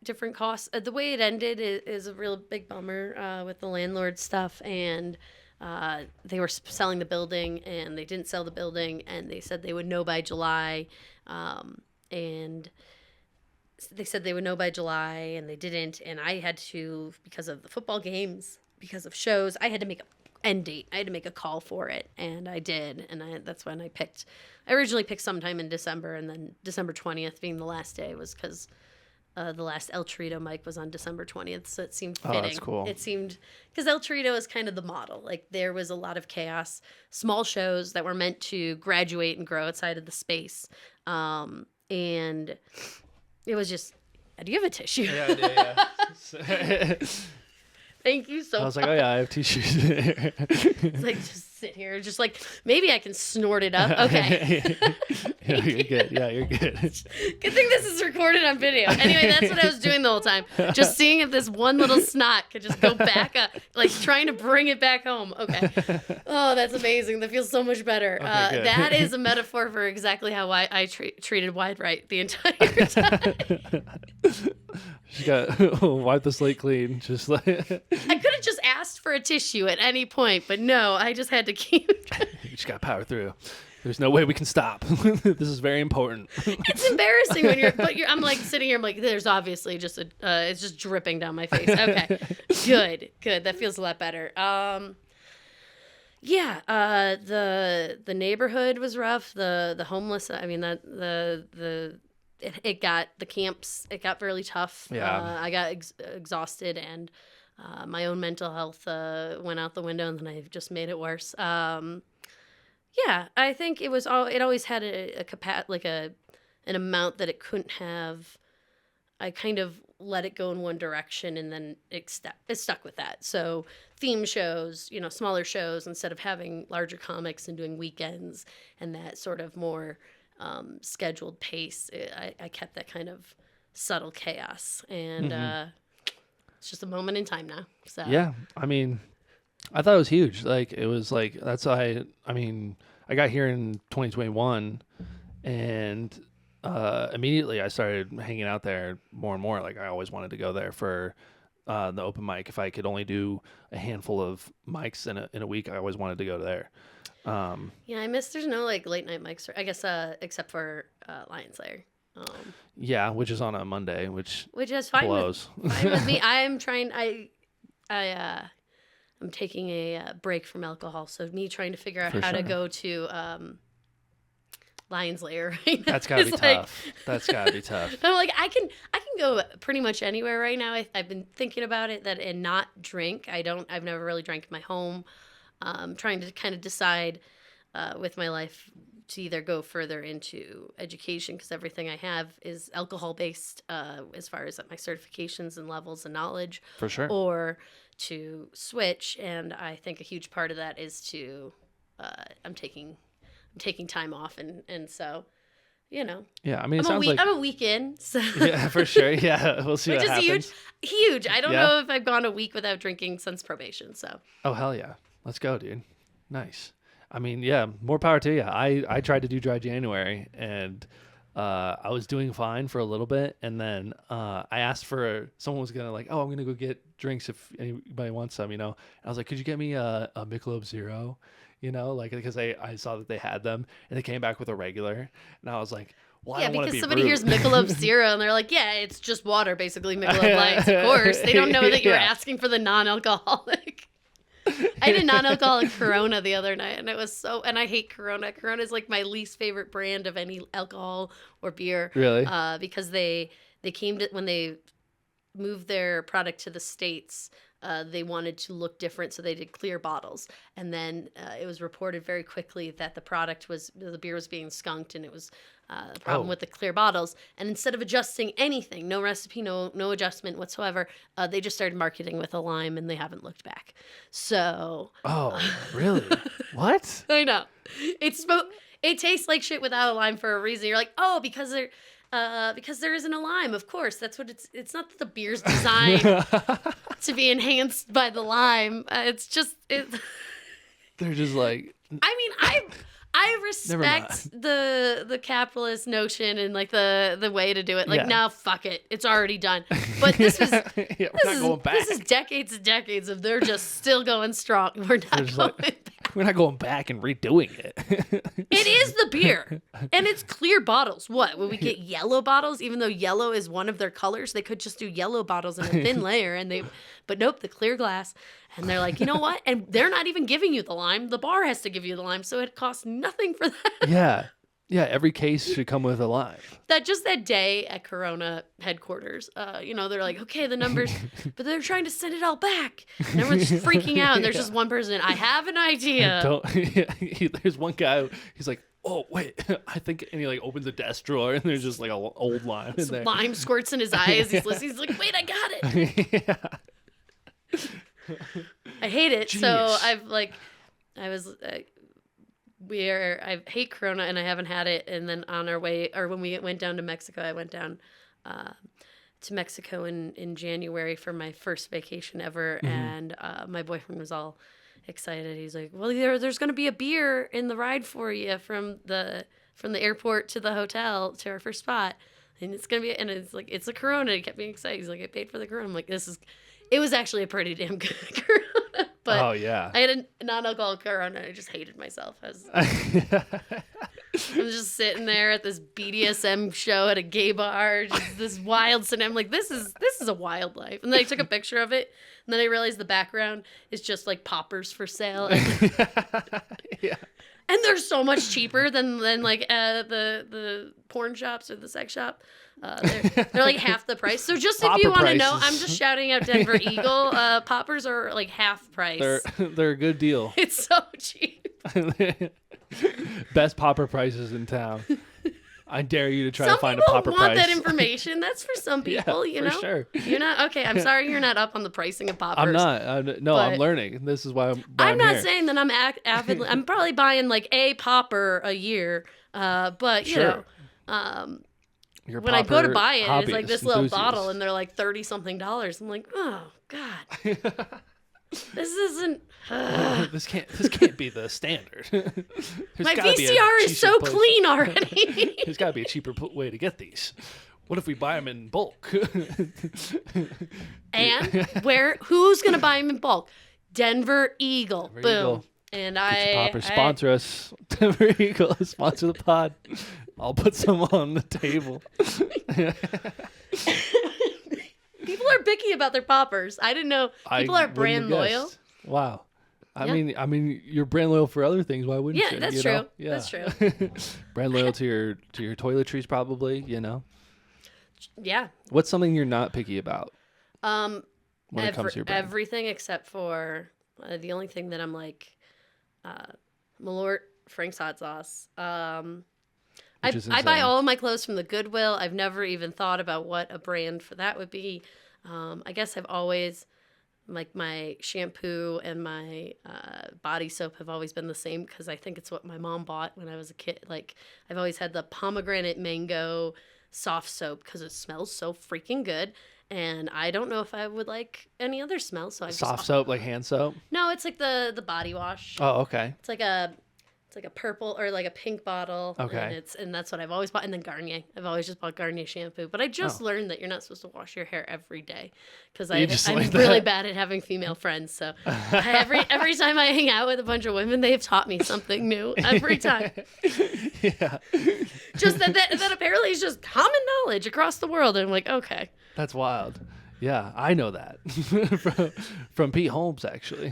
different costs. The way it ended is a real big bummer with the landlord stuff, and they were selling the building, and they didn't sell the building, and they said they would know by July, and they said they would know by July, and they didn't, and I had to, because of the football games, because of shows, I had to make a end date. I had to make a call for it, and I did, and that's when I originally picked sometime in December, and then December 20th being the last day was because the last El Torito mic was on December 20th, so it seemed fitting. Oh, that's cool. It seemed, because El Torito is kind of the model. Like, there was a lot of chaos, small shows that were meant to graduate and grow outside of the space, and it was just, do you have a tissue? Yeah, I do, yeah. Thank you so I much. was like, oh yeah, I have tissues. It's like, just sit here. Just like, maybe I can snort it up. Okay. Yeah, you're good. Yeah, you're good. Good thing this is recorded on video. Anyway, that's what I was doing the whole time. Just seeing if this one little snot could just go back up, like trying to bring it back home. Okay. Oh, that's amazing. That feels so much better. Okay, good. That is a metaphor for exactly how I treated Wide Right the entire time. She got wipe the slate clean. Just like I could have just asked for a tissue at any point, but no, I just had to keep. you just got to power through. There's no way we can stop. This is very important. It's embarrassing when I'm like sitting here. I'm like, there's obviously just it's just dripping down my face. Okay, good. That feels a lot better. Yeah. The neighborhood was rough. The homeless. I mean it got the camps. It got really tough. Yeah. I got exhausted, and my own mental health went out the window, and then I just made it worse. Yeah, I think it always had an amount that it couldn't have. I kind of let it go in one direction, and then it stuck with that. So theme shows, smaller shows, instead of having larger comics and doing weekends and that sort of more scheduled pace, I kept that kind of subtle chaos, and it's just a moment in time now. So Yeah, I mean, I thought it was huge. Like, it was like, that's why I got here in 2021, and immediately I started hanging out there more and more. Like, I always wanted to go there for the open mic. If I could only do a handful of mics in a week, I always wanted to go there. Yeah, I miss there's no like late night mics, I guess, except for Lion Slayer. Yeah, which is on a Monday, which is fine blows. fine with me. I'm trying. I'm taking a break from alcohol, so me trying to figure out For how to sure. go to Lion's Lair right now. That's gotta be is like- tough. That's gotta be tough. I'm like, I can go pretty much anywhere right now. I've been thinking about it and not drink. I've never really drank in my home. Trying to kind of decide with my life to either go further into education, because everything I have is alcohol based as far as my certifications and levels and knowledge, For sure. or to switch. And I think a huge part of that is to I'm taking time off, and so Yeah, I mean, it sounds like I'm a week in, so yeah, for sure. Yeah, we'll see which what is happens. huge. I don't Yeah. know if I've gone a week without drinking since probation. So Oh hell yeah, let's go, dude. Nice. I mean, yeah, more power to you. I tried to do dry January, and I was doing fine for a little bit, and then I asked for someone was gonna like, oh, I'm gonna go get drinks if anybody wants some, And I was like, could you get me a Michelob Zero, like because I saw that they had them, and they came back with a regular, and I was like, well, I yeah, don't want to because be somebody rude. hears Michelob Zero and they're like, yeah, it's just water, basically Michelob Lights. Of course, they don't know that you're Yeah. asking for the non-alcoholic. I had a non-alcoholic Corona the other night, and it was and I hate Corona. Corona is like my least favorite brand of any alcohol or beer. Really? Because they came to, when they moved their product to the States, they wanted to look different, so they did clear bottles. And then it was reported very quickly that the beer was being skunked, and it was a problem with the clear bottles. And instead of adjusting anything, no recipe, no adjustment whatsoever, they just started marketing with a lime, and they haven't looked back. So Oh, really? What? I know it tastes like shit without a lime for a reason. You're like, oh, because there isn't a lime. Of course, that's what it's not that the beer's designed to be enhanced by the lime. It's just They're just like, I mean, I respect the capitalist notion and like the way to do it. Like, Yeah. no, fuck it, it's already done. But this was yeah, we're not going back. This is decades and decades of they're just still going strong. We're not just going like- back. We're not going back and redoing it. It is the beer, and it's clear bottles. What, would we get yellow bottles? Even though yellow is one of their colors, they could just do yellow bottles in a thin layer, but nope, the clear glass. And they're like, you know what? And they're not even giving you the lime. The bar has to give you the lime, so it costs nothing for that. Yeah. Yeah, every case should come with a lime. That day at Corona headquarters, they're like, okay, the numbers, but they're trying to send it all back. And everyone's just freaking out. And there's just one person, I have an idea. There's one guy, he's like, oh, wait, I think, and he like opens a desk drawer, and there's just like an old lime in there. Lime squirts in his eyes. He's listening. He's like, wait, I got it. Yeah. I hate it. So Genius. I hate Corona and I haven't had it. And then on our way, or when we went down to Mexico, I went down to Mexico in January for my first vacation ever. Mm-hmm. And my boyfriend was all excited. He's like, well, there's going to be a beer in the ride for you from the airport to the hotel to our first spot. And it's going to be, and it's like, it's a Corona. He kept me excited. He's like, I paid for the Corona. I'm like, it was actually a pretty damn good Corona. But Oh, yeah. I had a non-alcoholic Corona and I just hated myself. I was just sitting there at this BDSM show at a gay bar, just this wild cinema. I'm like, this is a wild life. And then I took a picture of it, and then I realized the background is just like poppers for sale. Yeah. And they're so much cheaper than like the porn shops or the sex shop. They're like half the price. So just if you want to know, prices. I'm just shouting out Denver Eagle. Poppers are like half price. They're a good deal. It's so cheap. Best popper prices in town. I dare you to try Some to find a people popper want price. that information. That's for some people, you know. For sure. You're not okay. I'm sorry, you're not up on the pricing of poppers. I'm not. No, I'm but- learning. This is why I'm not here. saying that I'm avidly. I'm probably buying like a popper a year. But you Sure. know, Your when I go to popper buy it, it's like hobbyist, this little enthusiast. bottle, and they're like $30-something. I'm like, oh god, this isn't. This can't be the standard. My VCR is so clean already. There's got to be a cheaper way to get these. What if we buy them in bulk? And who's gonna buy them in bulk? Denver Eagle. Denver Boom. Eagle. And Popper, sponsor us. Denver Eagle, sponsor the pod. I'll put some on the table. People are picky about their poppers. I didn't know people are brand loyal. Wow. I Yeah. mean, you're brand loyal for other things. Why wouldn't Yeah, you? that's you true. know? Yeah. That's true. Brand loyal to your toiletries, probably. You know. Yeah. What's something you're not picky about Um, when it comes to your brand? everything except for the only thing that I'm like, Malort Frank's hot sauce. Which is I buy insane. all of my clothes from the Goodwill. I've never even thought about what a brand for that would be. I guess I've always, like, my shampoo and my body soap have always been the same because I think it's what my mom bought when I was a kid. Like, I've always had the pomegranate mango soft soap because it smells so freaking good. And I don't know if I would like any other smell. So I Soft soap, like hand soap. No, it's like the body wash. Oh, okay. It's like a purple or like a pink bottle. Okay. And that's what I've always bought. And then Garnier. I've always just bought Garnier shampoo. But I just learned that you're not supposed to wash your hair every day because I'm like really that? bad at having female friends. So every time I hang out with a bunch of women, they've taught me something new every time. Yeah. Just that apparently is just common knowledge across the world. And I'm like, okay. That's wild. Yeah, I know that from Pete Holmes actually,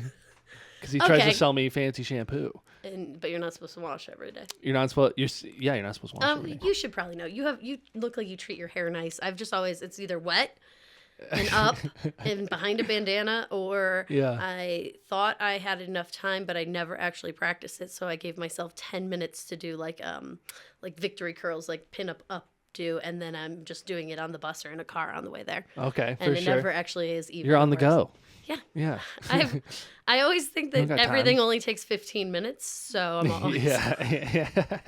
because he tries Okay. to sell me fancy shampoo. But you're not supposed to wash every day. You're not supposed. You're not supposed to wash every day. You should probably know. You look like you treat your hair nice. I've just always it's either wet and up and behind a bandana, or Yeah. I thought I had enough time, but I never actually practiced it. So I gave myself 10 minutes to do like victory curls, like pin up do, and then I'm just doing it on the bus or in a car on the way there. Okay, And for it sure. never actually is even. You're on the go. Yeah. Yeah. I always think don't that got everything time. only takes 15 minutes, so I'm always Yeah.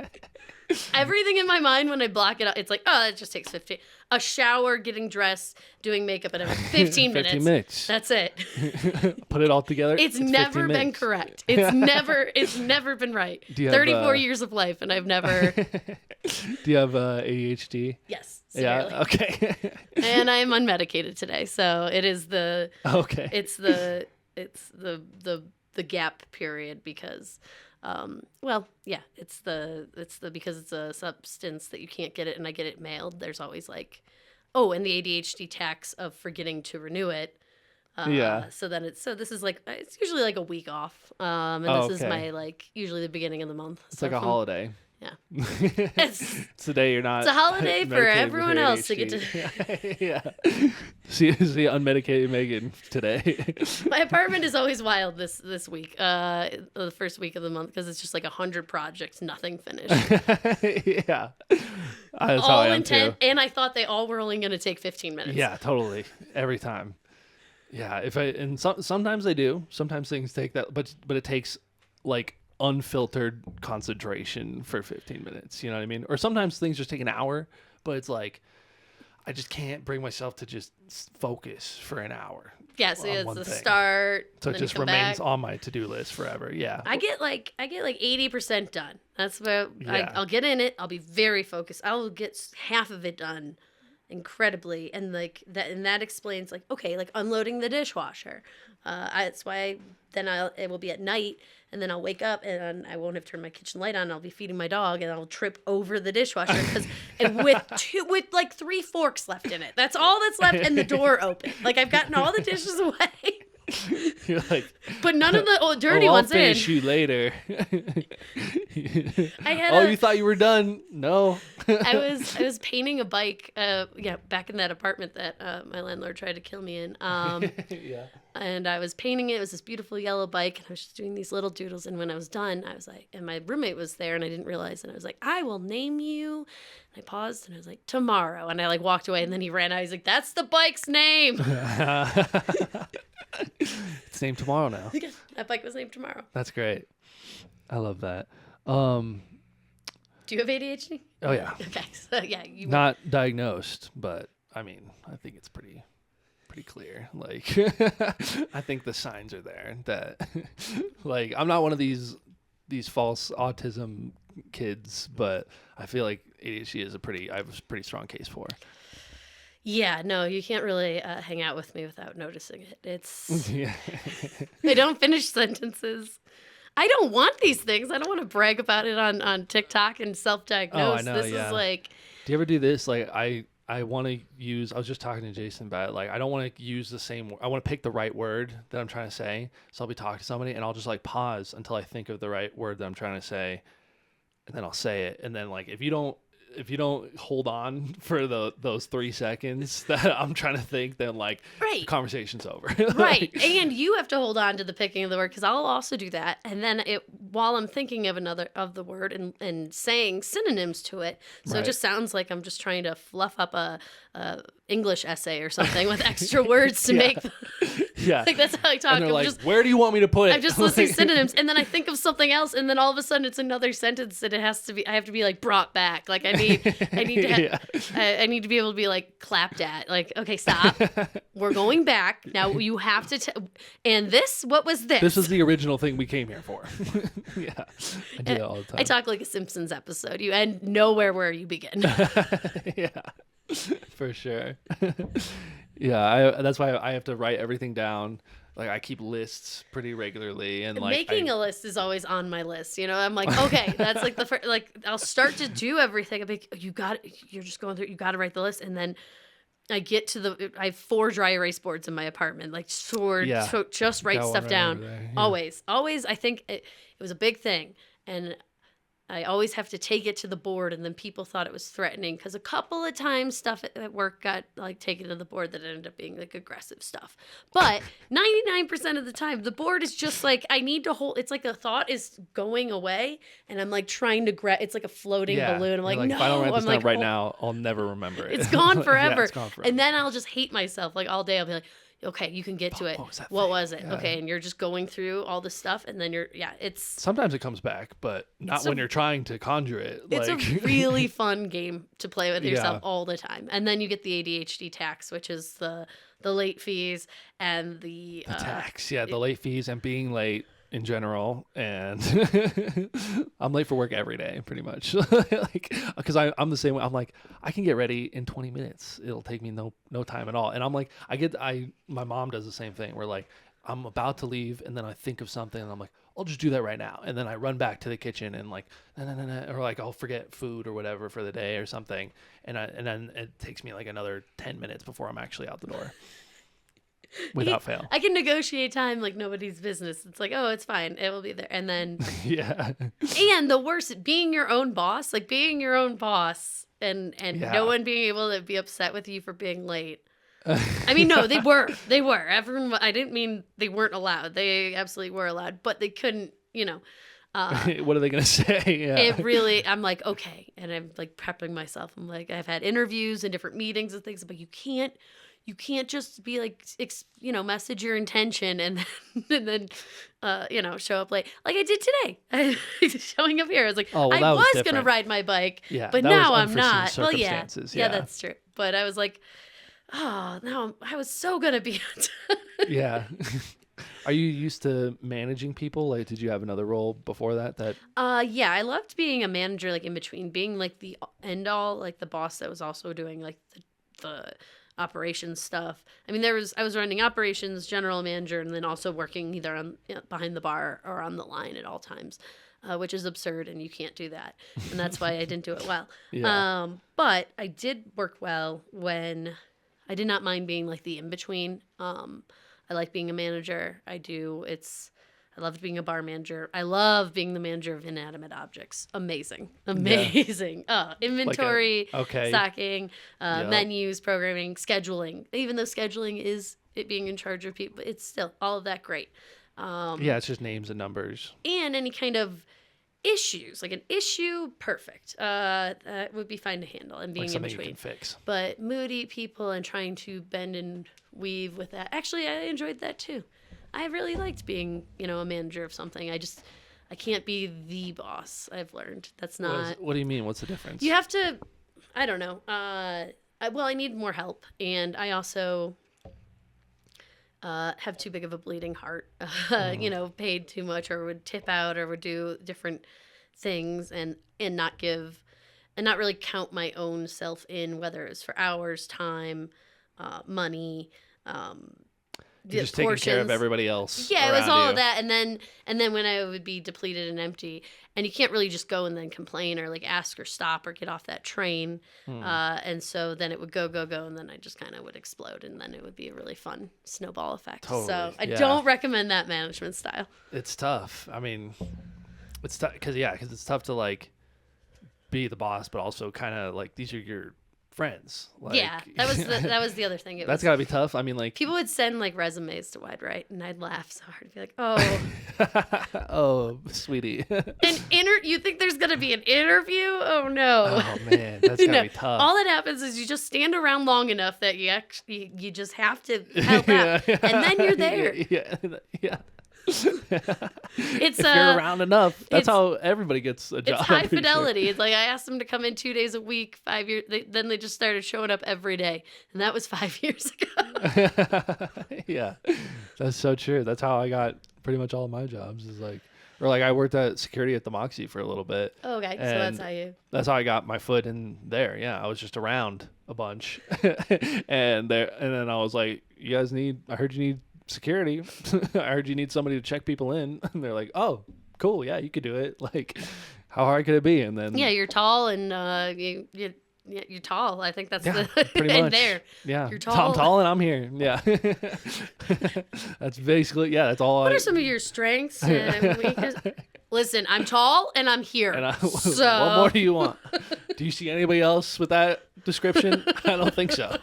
everything in my mind when I block it out, it's like, oh, that just takes 15. A shower, getting dressed, doing makeup, and everything. 15 minutes. 15 minutes. That's it. Put it all together. It's 15 never been minutes. correct. It's never been right. Do you have, 34 years of life, and I've never. Do you have ADHD? Yes. Severely. Yeah. Okay. And I am unmedicated today, so it is the. Okay. It's the gap period because. It's because it's a substance that you can't get it, and I get it mailed. There's always like, and the ADHD tax of forgetting to renew it. Yeah. So this is like it's usually like a week off. And this is my like usually the beginning of the month. It's like a holiday. Yeah. It's the day you're not. It's a holiday for medicated with everyone your else to get ADHD. Yeah. See unmedicated Megan today. My apartment is always wild this week, the first week of the month, because it's just like 100 projects, nothing finished. Yeah. That's how All I am intent, too. and I thought they all were only going to take 15 minutes. Yeah, totally. Every time. Yeah, sometimes they do. Sometimes things take that, but it takes like unfiltered concentration for 15 minutes. You know what I mean? Or sometimes things just take an hour, but it's like I just can't bring myself to just focus for an hour. Yeah, so on it's one the thing. start. So and it then just you come remains back. on my to-do list forever. Yeah. I get like 80% done. That's where Yeah. I'll get in it. I'll be very focused. I'll get half of it done incredibly, and like that, and that explains like okay, like unloading the dishwasher. That's why it will be at night, and then I'll wake up and I won't have turned my kitchen light on. I'll be feeding my dog, and I'll trip over the dishwasher with like 3 forks left in it. That's all that's left, and the door open. Like I've gotten all the dishes away. You're like, But none of the dirty I'll ones in. finish you later. I had you thought you were done? No. I was painting a bike, back in that apartment that my landlord tried to kill me in. Yeah. And I was painting it. It was this beautiful yellow bike, and I was just doing these little doodles. And when I was done, I was like, and my roommate was there, and I didn't realize. And I was like, I will name you. And I paused, and I was like, tomorrow. And I like walked away, and then he ran out. He's like, that's the bike's name. It's named tomorrow now. That bike was named Tomorrow. That's great. I love that. Do you have ADHD? Oh yeah. Okay, so yeah, you Not diagnosed, but I mean, I think it's pretty clear. Like, I think the signs are there that, like, I'm not one of these false autism kids, but I feel like ADHD is I have a pretty strong case for. Yeah, no, you can't really hang out with me without noticing it. It's Yeah. I don't finish sentences. I don't want these things. I don't want to brag about it on TikTok and self-diagnose. Oh, I know, This yeah. is like, Do you ever do this? Like, I want to use. I was just talking to Jason about it. Like, I don't want to use the same. I want to pick the right word that I'm trying to say. So I'll be talking to somebody, and I'll just like pause until I think of the right word that I'm trying to say, and then I'll say it. And then like if you don't hold on for those 3 seconds that I'm trying to think, then like Right. the conversation's over. right. And you have to hold on to the picking of the word, because I'll also do that. And then while I'm thinking of the word and saying synonyms to it, so Right. it just sounds like I'm just trying to fluff up a English essay or something with extra words to Yeah. make. Yeah. Like that's how I talk. And they're I'm like, just, where do you want me to put it? I'm just listing synonyms, and then I think of something else, and then all of a sudden it's another sentence, and I have to be like brought back. Like I need to, I need to be able to be like clapped at. Like, okay, stop. We're going back now. You have to. And this, what was this? This was the original thing we came here for. Yeah, I do that all the time. I talk like a Simpsons episode. You end nowhere where you begin. Yeah, for sure. Yeah, that's why I have to write everything down. Like I keep lists pretty regularly, and like Making a list is always on my list. You know, I'm like, okay, that's like the first. Like I'll start to do everything. I'm like, you're just going through. You got to write the list, and then I get to I have 4 dry erase boards in my apartment. Like so just write Got one stuff right down. over there, yeah. Always. I think it was a big thing, and I always have to take it to the board, and then people thought it was threatening because a couple of times stuff at work got like taken to the board that ended up being like aggressive stuff. But 99% of the time, the board is just like I need to hold. It's like a thought is going away, and I'm like trying to grab. It's like a floating balloon. I'm like, You're no. if I don't write this I'm down like, right now, I'll never remember it. It's gone forever. Yeah, it's gone forever. And then I'll just hate myself like all day. I'll be like, okay, you can get to it. What was it? Yeah. Okay, and you're just going through all this stuff, and then it's Sometimes it comes back, but not when you're trying to conjure it. it's Like, a really fun game to play with yourself Yeah. all the time. And then you get the ADHD tax, which is the late fees and the tax. Yeah, the late fees and being late in general, and I'm late for work every day, pretty much. Like, because I'm the same way. I'm like, I can get ready in 20 minutes. It'll take me no time at all. And I'm like, my mom does the same thing. Where like, I'm about to leave, and then I think of something, and I'm like, I'll just do that right now. And then I run back to the kitchen, and like, or like I'll forget food or whatever for the day or something, and then it takes me like another 10 minutes before I'm actually out the door. Without fail. I can negotiate time like nobody's business. It's like, oh, it's fine. It will be there. And then Yeah. and the worst, being your own boss, and no one being able to be upset with you for being late. I mean, no, they were. Everyone, I didn't mean they weren't allowed. They absolutely were allowed, but they couldn't, What are they gonna say? Yeah. It really, I'm like, okay. And I'm like prepping myself. I'm like, I've had interviews and different meetings and things, but you can't just be like, message your intention and then, show up late. Like I did today. Showing up here. I was like, Oh, well, I that was was going to different. ride my bike, Yeah, but that was now I'm unforeseen not. Well, yeah. circumstances, Yeah, yeah. that's true. But I was like, oh, no, I was so going to be on time. Yeah. Are you used to managing people? Like, did you have another role before that? Yeah, I loved being a manager, like in between being like the end all, like the boss that was also doing like the operations stuff. I mean, I was running operations, general manager, and then also working either on behind the bar or on the line at all times, which is absurd, and you can't do that, and that's why I didn't do it well. Yeah. But I did work well when I did not mind being like the in between. I like being a manager. I loved being a bar manager. I love being the manager of inanimate objects. Amazing. Inventory, okay. stocking, Yep. menus, programming, scheduling. Even though scheduling is it being in charge of people, it's still all of that great. Yeah, it's just names and numbers. And any kind of issues, like an issue, perfect. That would be fine to handle and being Like in something you between. can fix. But moody people and trying to bend and weave with that. Actually, I enjoyed that too. I really liked being, a manager of something. I can't be the boss. I've learned that's not. What do you mean? What's the difference? You have to. I don't know. I need more help, and I also have too big of a bleeding heart. Paid too much, or would tip out, or would do different things, and not give, and not really count my own self in, whether it's for hours, time, money. You're just taking care of everybody else. Yeah, it was around all you. of that, and then when I would be depleted and empty, and you can't really just go and then complain or like ask or stop or get off that train, and so then it would go, and then I just kind of would explode, and then it would be a really fun snowball effect. Totally, So I yeah. don't recommend that management style. It's tough. I mean, it's tough because it's tough to like be the boss, but also kind of like these are your friends. Like, Yeah, that was the other thing. That's gotta be tough. I mean, like people would send like resumes to Wide Right, and I'd laugh so hard. I'd be like, oh, oh, sweetie. you think there's gonna be an interview? Oh no. Oh man, that's gotta be tough. All that happens is you just stand around long enough that you just have to help out, and then you're there. Yeah. It's if you're around enough, that's how everybody gets a job. It's high fidelity. It's like I asked them to come in 2 days a week, 5 years. Then they just started showing up every day, and that was 5 years ago. Yeah, that's so true. That's how I got pretty much all of my jobs. Is like, or like I worked at security at the Moxie for a little bit. Okay, so that's how I got my foot in there. Yeah, I was just around a bunch, and then I was like, "You guys I heard you need security. I heard you need somebody to check people in." And they're like, "Oh, cool, yeah, you could do it." Like, how hard could it be? And then you're tall and you're tall. I think that's pretty much. And there, yeah, you're tall. I'm tall and I'm here. Yeah, that's basically that's all. What are some of your strengths and weaknesses? Listen, I'm tall and I'm here. And so what more do you want? Do you see anybody else with that description? I don't think so.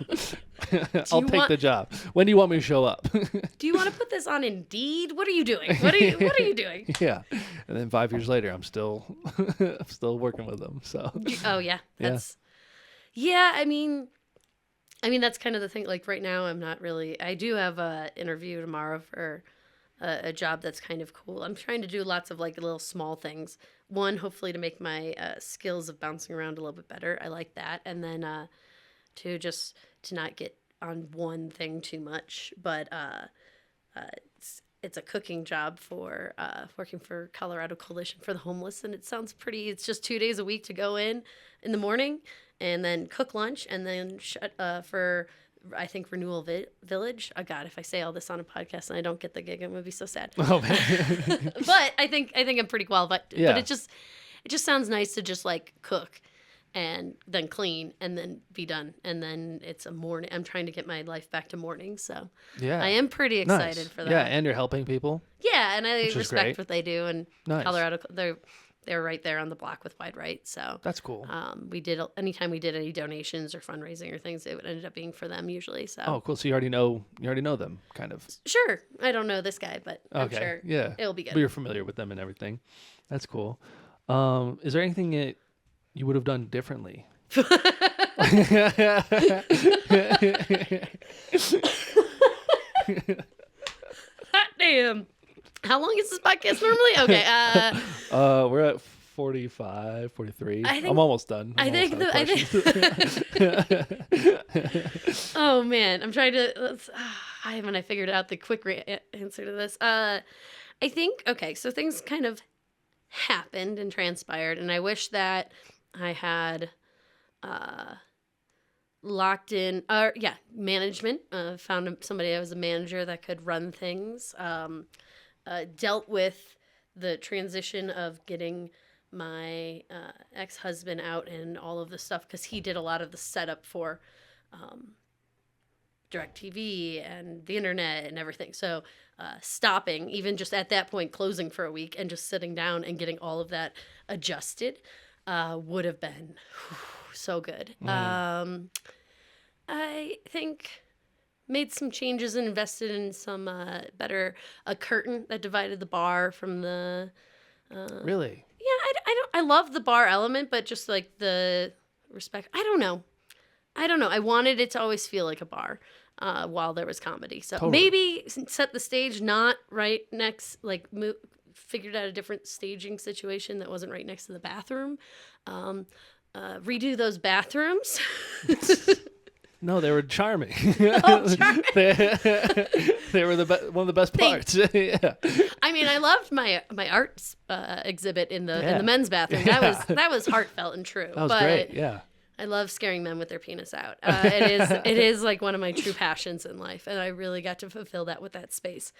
I'll take the job. When do you want me to show up? Do you want to put this on Indeed? What are you doing? What are you doing? Yeah. And then 5 years later, I'm still working with them. So. Oh yeah. I mean that's kind of the thing. Like right now, I'm not really. I do have a interview tomorrow for a job that's kind of cool. I'm trying to do lots of like little small things. One, hopefully to make my skills of bouncing around a little bit better. I like that. And then two, just to not get on one thing too much. But it's a cooking job for working for Colorado Coalition for the Homeless. And it sounds pretty. It's just 2 days a week to go in the morning and then cook lunch and then for I think Renewal Village. Oh God, if I say all this on a podcast and I don't get the gig, I'm gonna be so sad. Oh man. But I think I'm pretty qualified. Yeah. But it just sounds nice to just like cook and then clean and then be done. And then it's a morning. I'm trying to get my life back to morning. So yeah, I am pretty excited nice. for that. Yeah, and you're helping people. Yeah, and I respect great. what they do. And Nice. Colorado, they're right there on the block with Wide Right. So that's cool. Anytime we did any donations or fundraising or things, it would ended up being for them usually. So oh, cool. So you already know them, kind of. sure. I don't know this guy, but I'm Okay. sure Yeah. it'll be good. But you're familiar with them and everything. That's cool. Is there anything that you would have done differently? Damn. How long is this podcast normally? Okay. We're at 45, 43. I think- I'm almost done. Oh man, I'm trying to. I haven't. I figured out the quick answer to this. I think okay. So things kind of happened and transpired, and I wish that I had locked in. Management. Found somebody that was a manager that could run things. Dealt with the transition of getting my ex-husband out and all of the stuff because he did a lot of the setup for DirecTV and the internet and everything. So stopping, even just at that point, closing for a week and just sitting down and getting all of that adjusted would have been so good. I think made some changes and invested in some a curtain that divided the bar from the Really? yeah, I love the bar element, but just like the respect, I don't know. I wanted it to always feel like a bar while there was comedy. So Totally. maybe set the stage not right next, figured out a different staging situation that wasn't right next to the bathroom. Redo those bathrooms. No, they were charming. Oh, charming. They were one of the best parts. Yeah. I mean, I loved my arts exhibit in the Yeah. men's bathroom. That was heartfelt and true. That was but great. Yeah. I love scaring men with their penis out. It is like one of my true passions in life, and I really got to fulfill that with that space.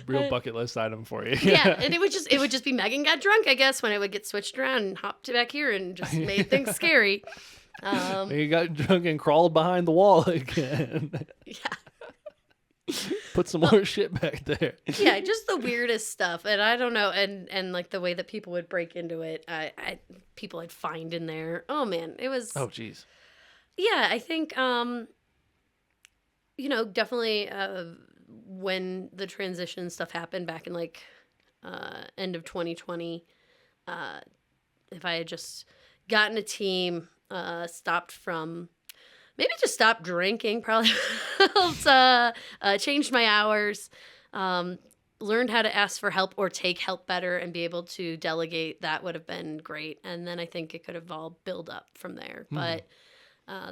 Real bucket list item for you. Yeah, and it would just be Megan got drunk, I guess, when it would get switched around and hopped back here and just made things scary. You got drunk and crawled behind the wall again. Yeah. Put some more shit back there. Yeah, just the weirdest stuff, and I don't know, and like the way that people would break into it, people I'd find in there. Oh man, it was. Oh jeez. Yeah, I think definitely when the transition stuff happened back in end of 2020, if I had just gotten a team, stopped drinking, probably helped, changed my hours, learned how to ask for help or take help better and be able to delegate, that would have been great. And then I think it could have all built up from there. But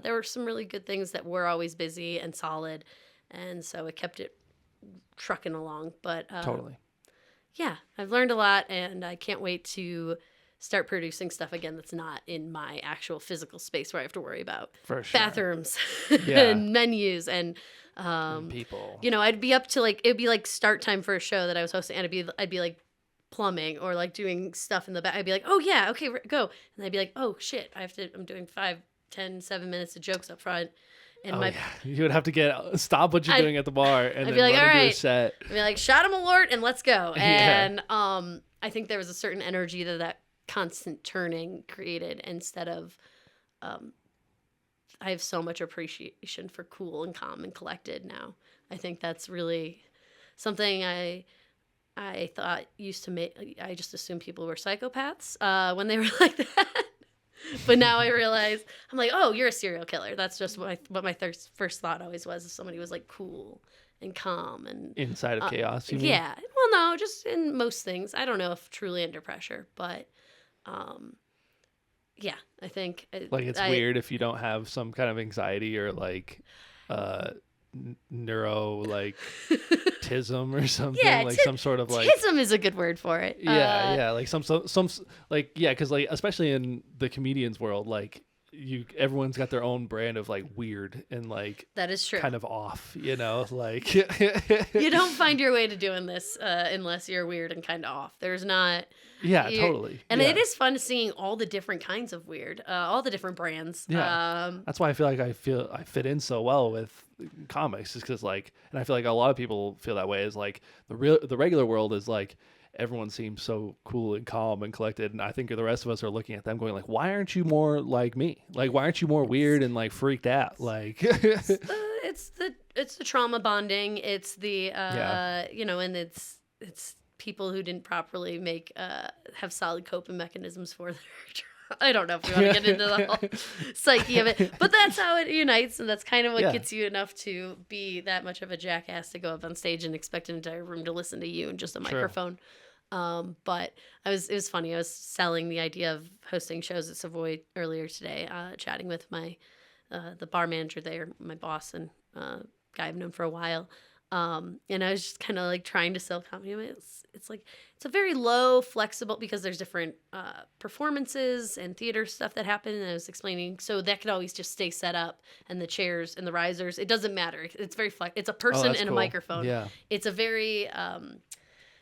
there were some really good things that were always busy and solid. And so it kept it trucking along. But Totally. yeah, I've learned a lot, and I can't wait to start producing stuff again that's not in my actual physical space where I have to worry about For sure. bathrooms Yeah. and menus and People. I'd be up to it'd be like start time for a show that I was hosting, and I'd be like plumbing or like doing stuff in the back. I'd be like, oh yeah, okay, go. And I'd be like, oh shit, I'm doing 5, 10, 7 minutes of jokes up front. And Yeah. You would have to stop what you're doing at the bar and I'd then be like, run all into a right. set. I'd be like, shot him alert and let's go. Yeah. And I think there was a certain energy that constant turning created, instead of I have so much appreciation for cool and calm and collected now. I think that's really something I thought used to make. I just assumed people were psychopaths when they were like that. But now I realize, I'm like, oh, you're a serial killer. That's just what my first thought always was, if somebody was like cool and calm and Inside of chaos, you mean? yeah. Well, no, just in most things. I don't know if truly under pressure, but yeah, I think It's weird if you don't have some kind of anxiety or neuro tism or something. Yeah, some sort of tism is a good word for it. yeah, some because especially in the comedians world, everyone's got their own brand of weird and that is true. kind of off, You don't find your way to doing this unless you're weird and kind of off. There's not. Yeah, totally. And yeah. it is fun seeing all the different kinds of weird, all the different brands. Yeah. That's why I feel I fit in so well with comics, is because and I feel like a lot of people feel that way, is the regular world is everyone seems so cool and calm and collected, and I think the rest of us are looking at them going why aren't you more like me? Why aren't you more weird and freaked out? It's it's the trauma bonding. It's the and it's people who didn't properly have solid coping mechanisms for their I don't know if we want to get into the whole psyche of it, but that's how it unites, and that's kind of what gets you enough to be that much of a jackass to go up on stage and expect an entire room to listen to you and just a microphone. But it was funny. I was selling the idea of hosting shows at Savoy earlier today, chatting with the bar manager there, my boss, and guy I've known for a while. And I was just kind of like trying to sell comedy. It's like, it's a very low, flexible, because there's different performances and theater stuff that happen. And I was explaining, so that could always just stay set up, and the chairs and the risers, it doesn't matter. It's very it's a person and a microphone. Yeah. It's a very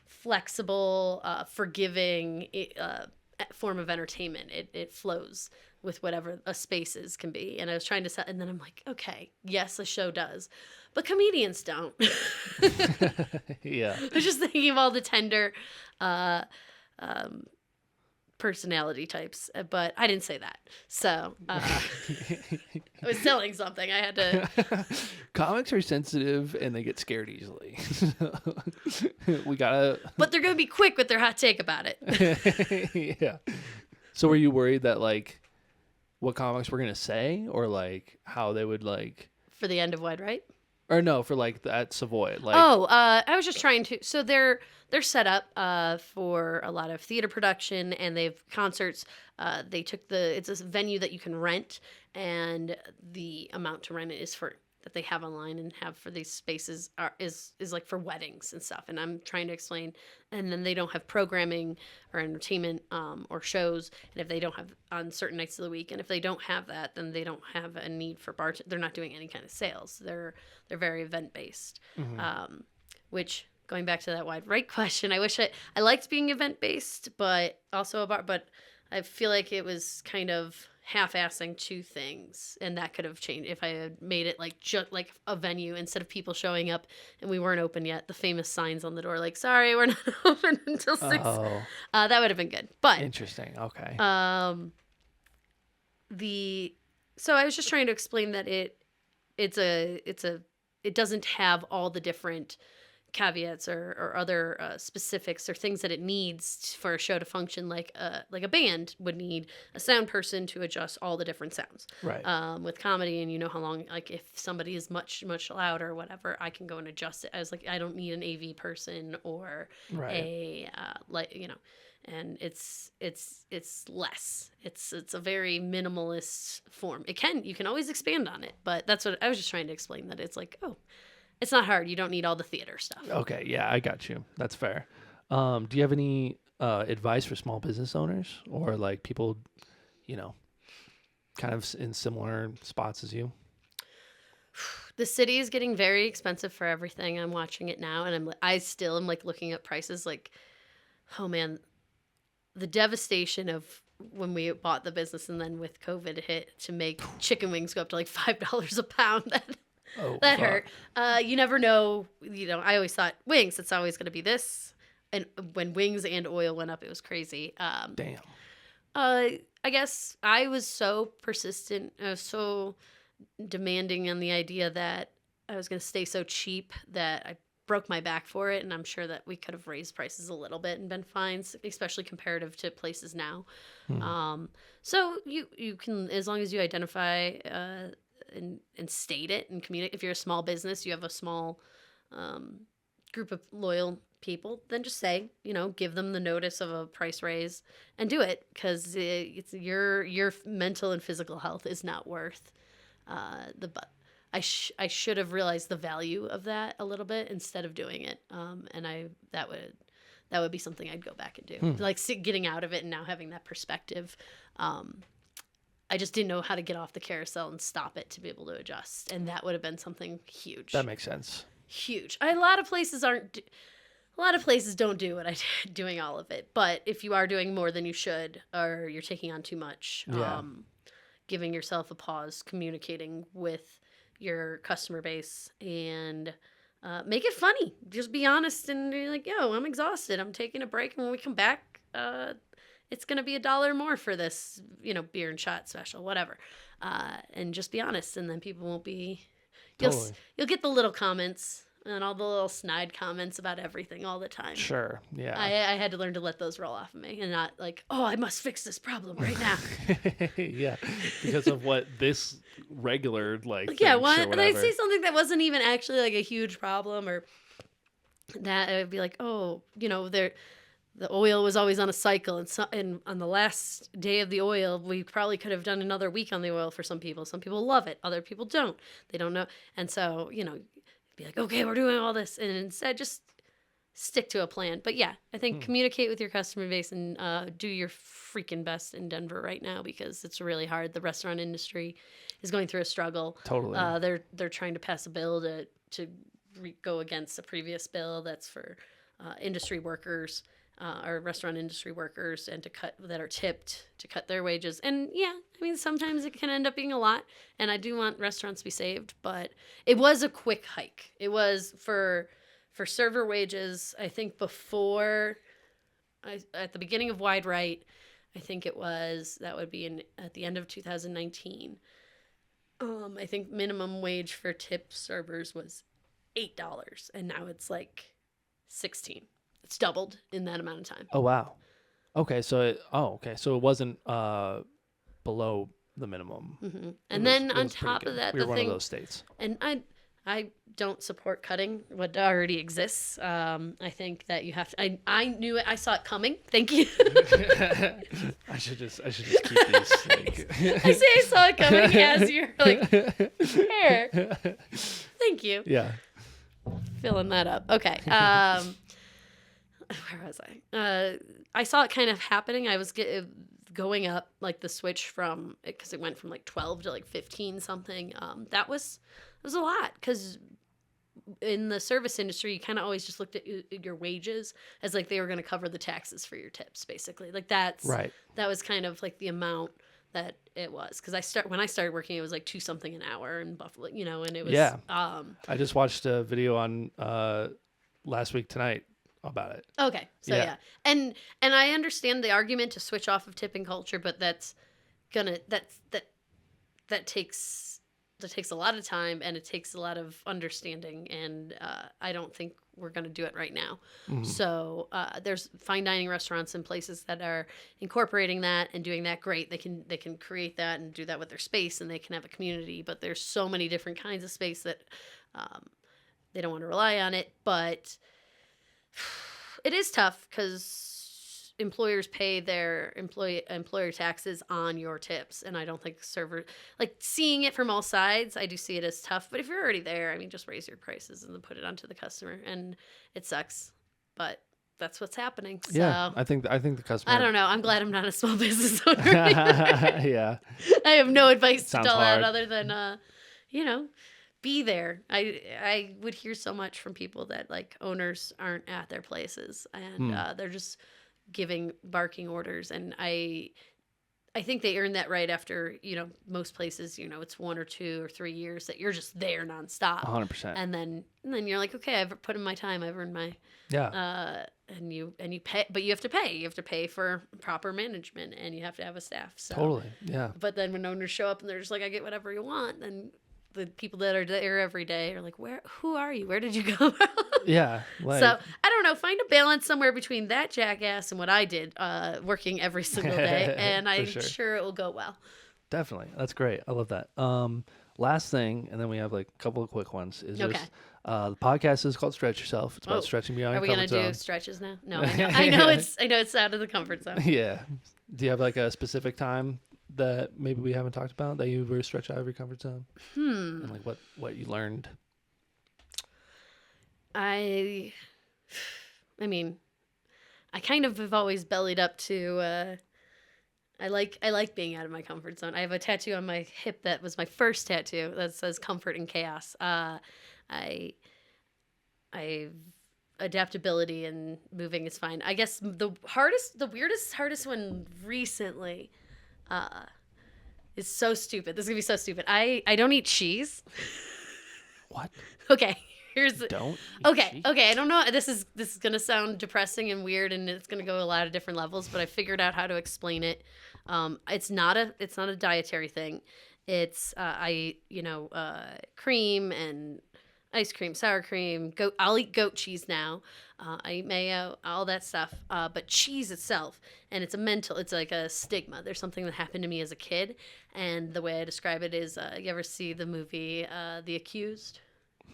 flexible, forgiving form of entertainment. It flows with whatever a spaces can be. And I was trying to sell, and then I'm like, okay, yes, a show does, but comedians don't. Yeah. I was just thinking of all the tender personality types, but I didn't say that. So I was selling something. I had to. Comics are sensitive and they get scared easily. We gotta. But they're gonna be quick with their hot take about it. Yeah. So were you worried that like what comics were gonna say, or like how they would like for the end of Wide Right? Or no, for like at Savoy. Like I was just trying to. So they're set up for a lot of theater production, and they've concerts. They took it's a venue that you can rent, and the amount to rent it is for that they have online and have for these spaces is like for weddings and stuff. And I'm trying to explain, and then they don't have programming or entertainment or shows, and if they don't have on certain nights of the week, and if they don't have that, then they don't have a need for they're not doing any kind of sales. They're very event based, which going back to that Wide Right question, I wish I liked being event based, but also but I feel like it was kind of half-assing two things, and that could have changed if I had made it like just like a venue instead of people showing up and we weren't open yet. The famous signs on the door like, "Sorry, we're not open until 6." Oh. That would have been good. But interesting. Okay. So I was just trying to explain that it doesn't have all the different caveats or other specifics or things that it needs for a show to function like a band would need a sound person to adjust all the different sounds. Right. With comedy, and you know how long, like if somebody is much louder or whatever, I can go and adjust it. I was like, I don't need an AV person or a and it's less. It's a very minimalist form. You can always expand on it, but that's what I was just trying to explain, that it's like, oh, it's not hard. You don't need all the theater stuff. Okay, yeah, I got you. That's fair. Do you have any advice for small business owners or like people, kind of in similar spots as you? The city is getting very expensive for everything. I'm watching it now, and I still am like looking at prices. Like, oh man, the devastation of when we bought the business and then with COVID hit, to make chicken wings go up to like $5 a pound. That hurt. You never know. I always thought wings, it's always going to be this. And when wings and oil went up, it was crazy. Damn. I guess I was so persistent. I was so demanding on the idea that I was going to stay so cheap that I broke my back for it. And I'm sure that we could have raised prices a little bit and been fine, especially comparative to places now. So you can, as long as you identify and state it and communicate. If you're a small business, you have a small group of loyal people, then just say, give them the notice of a price raise and do it, because it's your mental and physical health is not worth I should have realized the value of that a little bit instead of doing it, and that would be something I'd go back and do, like getting out of it and now having that perspective. I just didn't know how to get off the carousel and stop it to be able to adjust. And that would have been something huge. That makes sense. Huge. A lot of places don't do what I did, doing all of it. But if you are doing more than you should, or you're taking on too much, giving yourself a pause, communicating with your customer base, and make it funny. Just be honest and be like, yo, I'm exhausted. I'm taking a break. And when we come back, it's going to be $1 more for this, beer and shot special, whatever. And just be honest. And then people won't be, you'll get the little comments. And all the little snide comments about everything all the time. Sure. Yeah. I had to learn to let those roll off of me and not like, oh, I must fix this problem right now. Yeah. Because of what this regular Yeah, thinks or and whatever. I'd say something that wasn't even actually like a huge problem, or that I would be like, oh, the oil was always on a cycle, and on the last day of the oil, we probably could have done another week on the oil for some people. Some people love it, other people don't. They don't know, and so be like, okay, we're doing all this, and instead just stick to a plan. But yeah, I think communicate with your customer base and do your freaking best in Denver right now, because it's really hard. The restaurant industry is going through a struggle. Totally. They're trying to pass a bill to go against a previous bill that's for industry workers. Or restaurant industry workers, and that are tipped, to cut their wages. And yeah, I mean, sometimes it can end up being a lot, and I do want restaurants to be saved, but it was a quick hike. It was for server wages, I think at the beginning of Wide Right, I think that would be at the end of 2019. I think minimum wage for tip servers was $8, and now it's like $16. It's doubled in that amount of time. Oh, wow. Okay. So it wasn't below the minimum. Mm-hmm. And then on top of that, we were one of those states. And I don't support cutting what already exists. I think that you have to. I knew it. I saw it coming. Thank you. I should just keep these. I say I saw it coming as you're like, here. Thank you. Yeah. Filling that up. Okay. Where was I? I saw it kind of happening. I was going up, like the switch from, because it went from like 12 to like 15 something. That was a lot, because in the service industry, you kind of always just looked at your wages as like they were going to cover the taxes for your tips, basically. Like that's right. That was kind of like the amount that it was, because when I started working, it was like $2 something an hour in Buffalo, and it was I just watched a video on last week tonight about it. Okay. So yeah. And I understand the argument to switch off of tipping culture, but that takes a lot of time, and it takes a lot of understanding, and I don't think we're going to do it right now. Mm-hmm. So there's fine dining restaurants and places that are incorporating that and doing that great. They can create that and do that with their space, and they can have a community, but there's so many different kinds of space that they don't want to rely on it. But it is tough, because employers pay their employer taxes on your tips, and I don't think seeing it from all sides, I do see it as tough. But if you're already there, I mean, just raise your prices and then put it onto the customer, and it sucks, but that's what's happening. So, yeah, I think the customer. I don't know. I'm glad I'm not a small business owner. Yeah, I have no advice to tell hard. that other than be there. I would hear so much from people that like owners aren't at their places, and they're just giving barking orders, and I think they earn that right after most places it's 1 or 2 or 3 years that you're just there nonstop. 100%. And then you're like, okay, I've put in my time, I've earned my and you pay, but you have to pay for proper management, and you have to have a staff. So totally, yeah. But then when owners show up and they're just like, I get whatever you want, then the people that are there every day are like, who are you? Where did you come from? Yeah. So I don't know. Find a balance somewhere between that jackass and what I did, working every single day, and I'm sure it will go well. Definitely. That's great. I love that. Last thing, and then we have like a couple of quick ones. Is okay. Just, the podcast is called Stretch Yourself. It's about stretching beyond your comfort zone. Are we gonna do stretches now? No, I know it's out of the comfort zone. Yeah. Do you have like a specific time that maybe we haven't talked about that you were stretched out of your comfort zone? And like what you learned? I mean, I kind of have always bellied up to. I like being out of my comfort zone. I have a tattoo on my hip that was my first tattoo that says "Comfort in Chaos." I adaptability and moving is fine. I guess the hardest one recently is so stupid. This is gonna be so stupid. I don't eat cheese. What? Okay. Okay. I don't know. This is gonna sound depressing and weird, and it's gonna go a lot of different levels. But I figured out how to explain it. It's not a dietary thing. It's I eat cream and ice cream, sour cream, goat. I'll eat goat cheese now. I eat mayo, all that stuff. But cheese itself, and it's like a stigma. There's something that happened to me as a kid, and the way I describe it is, you ever see the movie The Accused?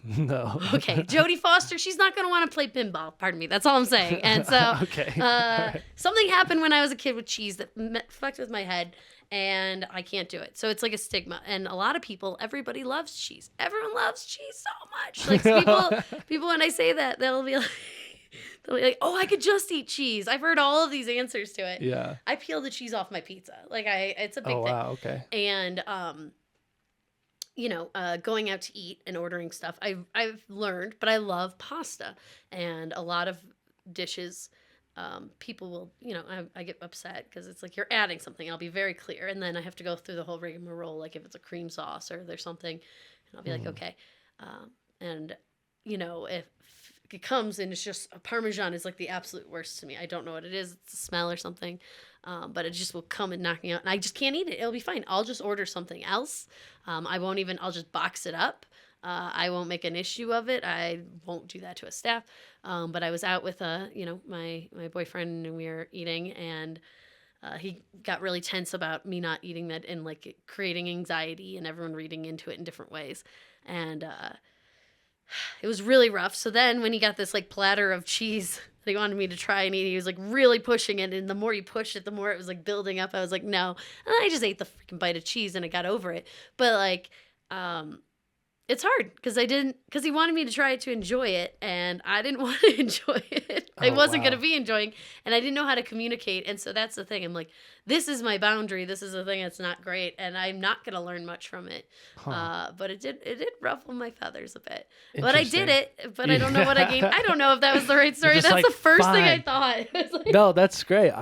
No. Okay, Jodie Foster, she's not going to want to play pinball. Pardon me. That's all I'm saying. And so Okay. Alright. something happened when I was a kid with cheese that fucked with my head, and I can't do it. So it's like a stigma. And a lot of people, everybody loves cheese. Everyone loves cheese so much. Like people when I say that, they'll be like, oh, I could just eat cheese. I've heard all of these answers to it. Yeah. I peel the cheese off my pizza. It's a big Oh thing. wow. Okay. And going out to eat and ordering stuff, I've learned, but I love pasta, and a lot of dishes, people will, I get upset because it's like you're adding something. I'll be very clear, and then I have to go through the whole rigmarole. Like if it's a cream sauce or there's something, and I'll be like, okay, and if it comes and it's just a Parmesan is like the absolute worst to me. I don't know what it is. It's a smell or something. But it just will come and knock me out, and I just can't eat it. It'll be fine. I'll just order something else. I'll just box it up. I won't make an issue of it. I won't do that to a staff. But I was out with, my boyfriend, and we were eating, and he got really tense about me not eating that, and like creating anxiety and everyone reading into it in different ways. And, it was really rough. So then when he got this like platter of cheese that he wanted me to try and eat, he was like really pushing it. And the more you pushed it, the more it was like building up. I was like, no. And I just ate the freaking bite of cheese and I got over it. But like, it's hard because he wanted me to try it to enjoy it, and I didn't want to enjoy it. I wasn't going to be enjoying, and I didn't know how to communicate. And so that's the thing. I'm like, this is my boundary. This is the thing that's not great, and I'm not going to learn much from it. But it did ruffle my feathers a bit. But I did it, but I don't know what I gained. I don't know if that was the right story. That's like, the first thing I thought. Like, no, that's great.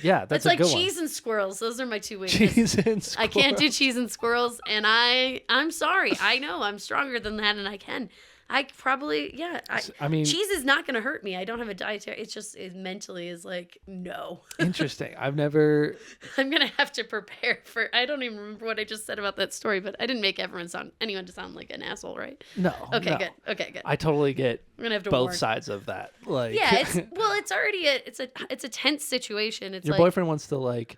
Yeah, that's it's like a good cheese one. And squirrels. Those are my two weaknesses. Cheese and squirrels. I can't do cheese and squirrels, and I'm sorry. I know I'm stronger than that, and I can. I probably, yeah. I mean, cheese is not going to hurt me. I don't have a dietary. It's just it mentally is like, no. Interesting. I've never. I'm going to have to prepare for. I don't even remember what I just said about that story, but I didn't make anyone to sound like an asshole, right? No. Okay, no. good. Okay, good. I totally get I'm gonna have to both warn. sides of that. Like, yeah, it's already it's a tense situation. It's your like, boyfriend wants to like,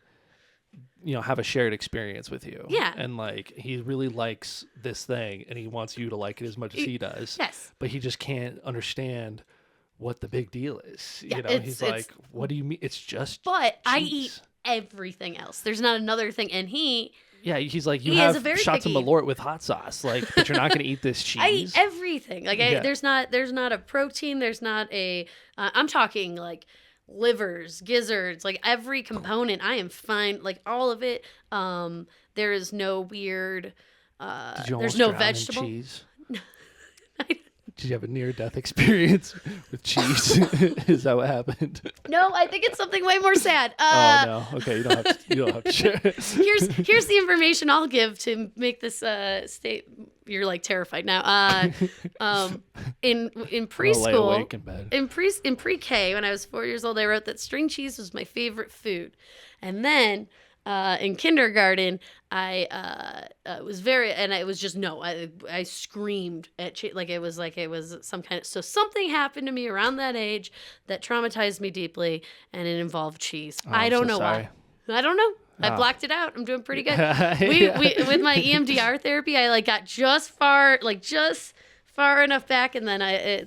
have a shared experience with you. Yeah. And like he really likes this thing, and he wants you to like it as much as he does. Yes. But he just can't understand what the big deal is. Yeah, He's like, what do you mean? It's just. But I cheese. eat everything else. There's not another thing, and Yeah, he's like, you He is have a very shots picky- of Malort with hot sauce, like, but you're not going to eat this cheese. I eat everything. Like Yeah. there's not a protein. There's not a. I'm talking like livers, gizzards, like every component. I am fine. Like all of it. There is no weird. Did you There's almost no drown in vegetable. cheese? Did you have a near-death experience with cheese? Is that what happened? No, I think it's something way more sad. Oh no. Okay, you don't have to share. Here's the information I'll give to make this state. You're like terrified now. In I'll preschool, lay awake in bed. in pre-K, when I was 4 years old, I wrote that string cheese was my favorite food, and then in kindergarten, I was and it was just no. I screamed at like it was some kind of. So something happened to me around that age that traumatized me deeply, and it involved cheese. Oh, I I'm don't so know sorry. why. I don't know. I Oh. blocked it out. I'm doing pretty good. Yeah. We with my EMDR therapy, I like got just far enough back, and then I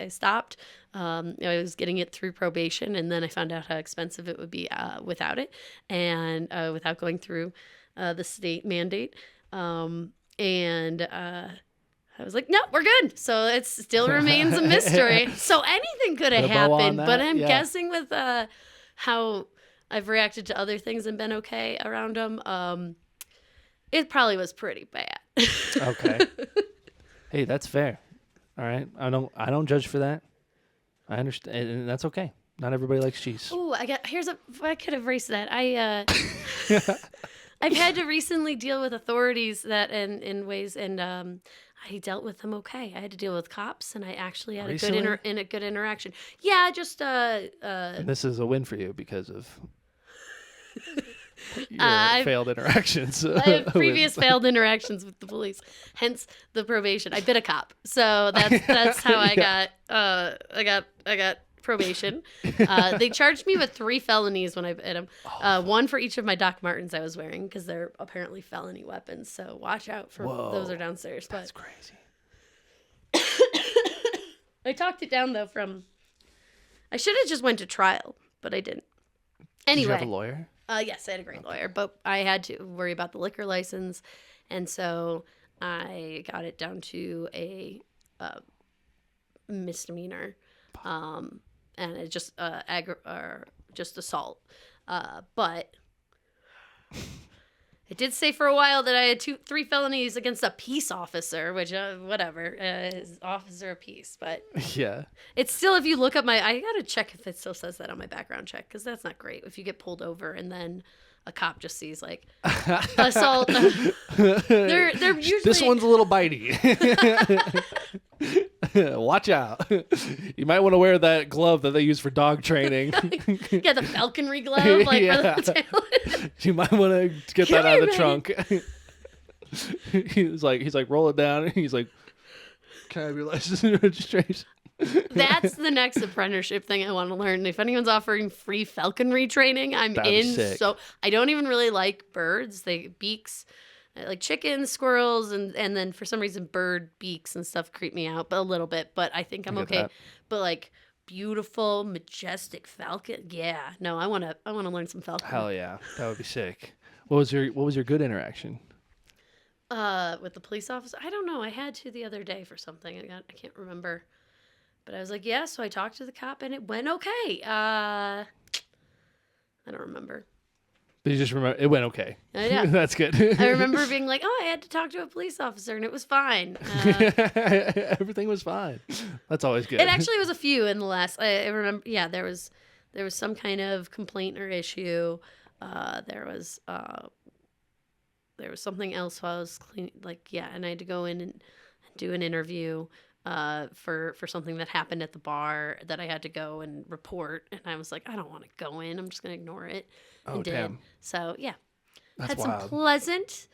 stopped. I was getting it through probation, and then I found out how expensive it would be without it, and without going through the state mandate. I was like, no, we're good. So it still remains a mystery. So anything could have Put a bow on happened, but that, I'm yeah. guessing with how I've reacted to other things and been okay around them, it probably was pretty bad. Okay. Hey, that's fair. All right. I don't judge for that. I understand, and that's okay. Not everybody likes cheese. Ooh, I could have erased that. I've had to recently deal with authorities that in ways, and I dealt with them okay. I had to deal with cops, and I actually had a good interaction. Yeah, just And this is a win for you because of Your I've- failed interactions. I have previous failed interactions with the police, hence the probation. I bit a cop, so that's how I got probation. They charged me with 3 felonies when I bit them. One for each of my Doc Martens I was wearing because they're apparently felony weapons. So watch out for those are downstairs. That's But crazy. I talked it down though. I should have just went to trial, but I didn't. Anyway, Did you have a lawyer? yes, I had a great lawyer, but I had to worry about the liquor license, and so I got it down to a misdemeanor, and it just just assault. But it did say for a while that I had 3 felonies against a peace officer, which whatever, is officer of peace. But Yeah. it's still, if you look up I gotta check if it still says that on my background check, because that's not great. If you get pulled over and then a cop just sees like assault, they're usually This one's a little bitey. Watch out. You might want to wear that glove that they use for dog training. yeah, the falconry glove, like Yeah. for the tail. You might want to get Come that out here, of the man. trunk. he's like, roll it down. He's like, can I have your license and registration? That's the next apprenticeship thing I want to learn. If anyone's offering free falconry training, I'm That'd be in. sick. So I don't even really like birds. Beaks, I like chickens, squirrels, and then for some reason bird beaks and stuff creep me out, but a little bit. But I think I'm I get okay. that. But like beautiful, majestic falcon, yeah. No, I want to learn some falconry. Hell yeah, that would be sick. What was your good interaction? With the police officer, I don't know. I had to the other day for something. I can't remember. But I was like, yeah, so I talked to the cop and it went okay. I don't remember. But you just remember it went okay. Yeah. That's good. I remember being like, oh, I had to talk to a police officer and it was fine. Everything was fine. That's always good. It actually was a few in the last, I remember, yeah, there was some kind of complaint or issue. There was something else while I was cleaning, like, yeah, and I had to go in and do an interview for something that happened at the bar that I had to go and report. And I was like, I don't want to go in. I'm just going to ignore it. Oh, And did. damn. So, yeah. That's Had wild. some pleasant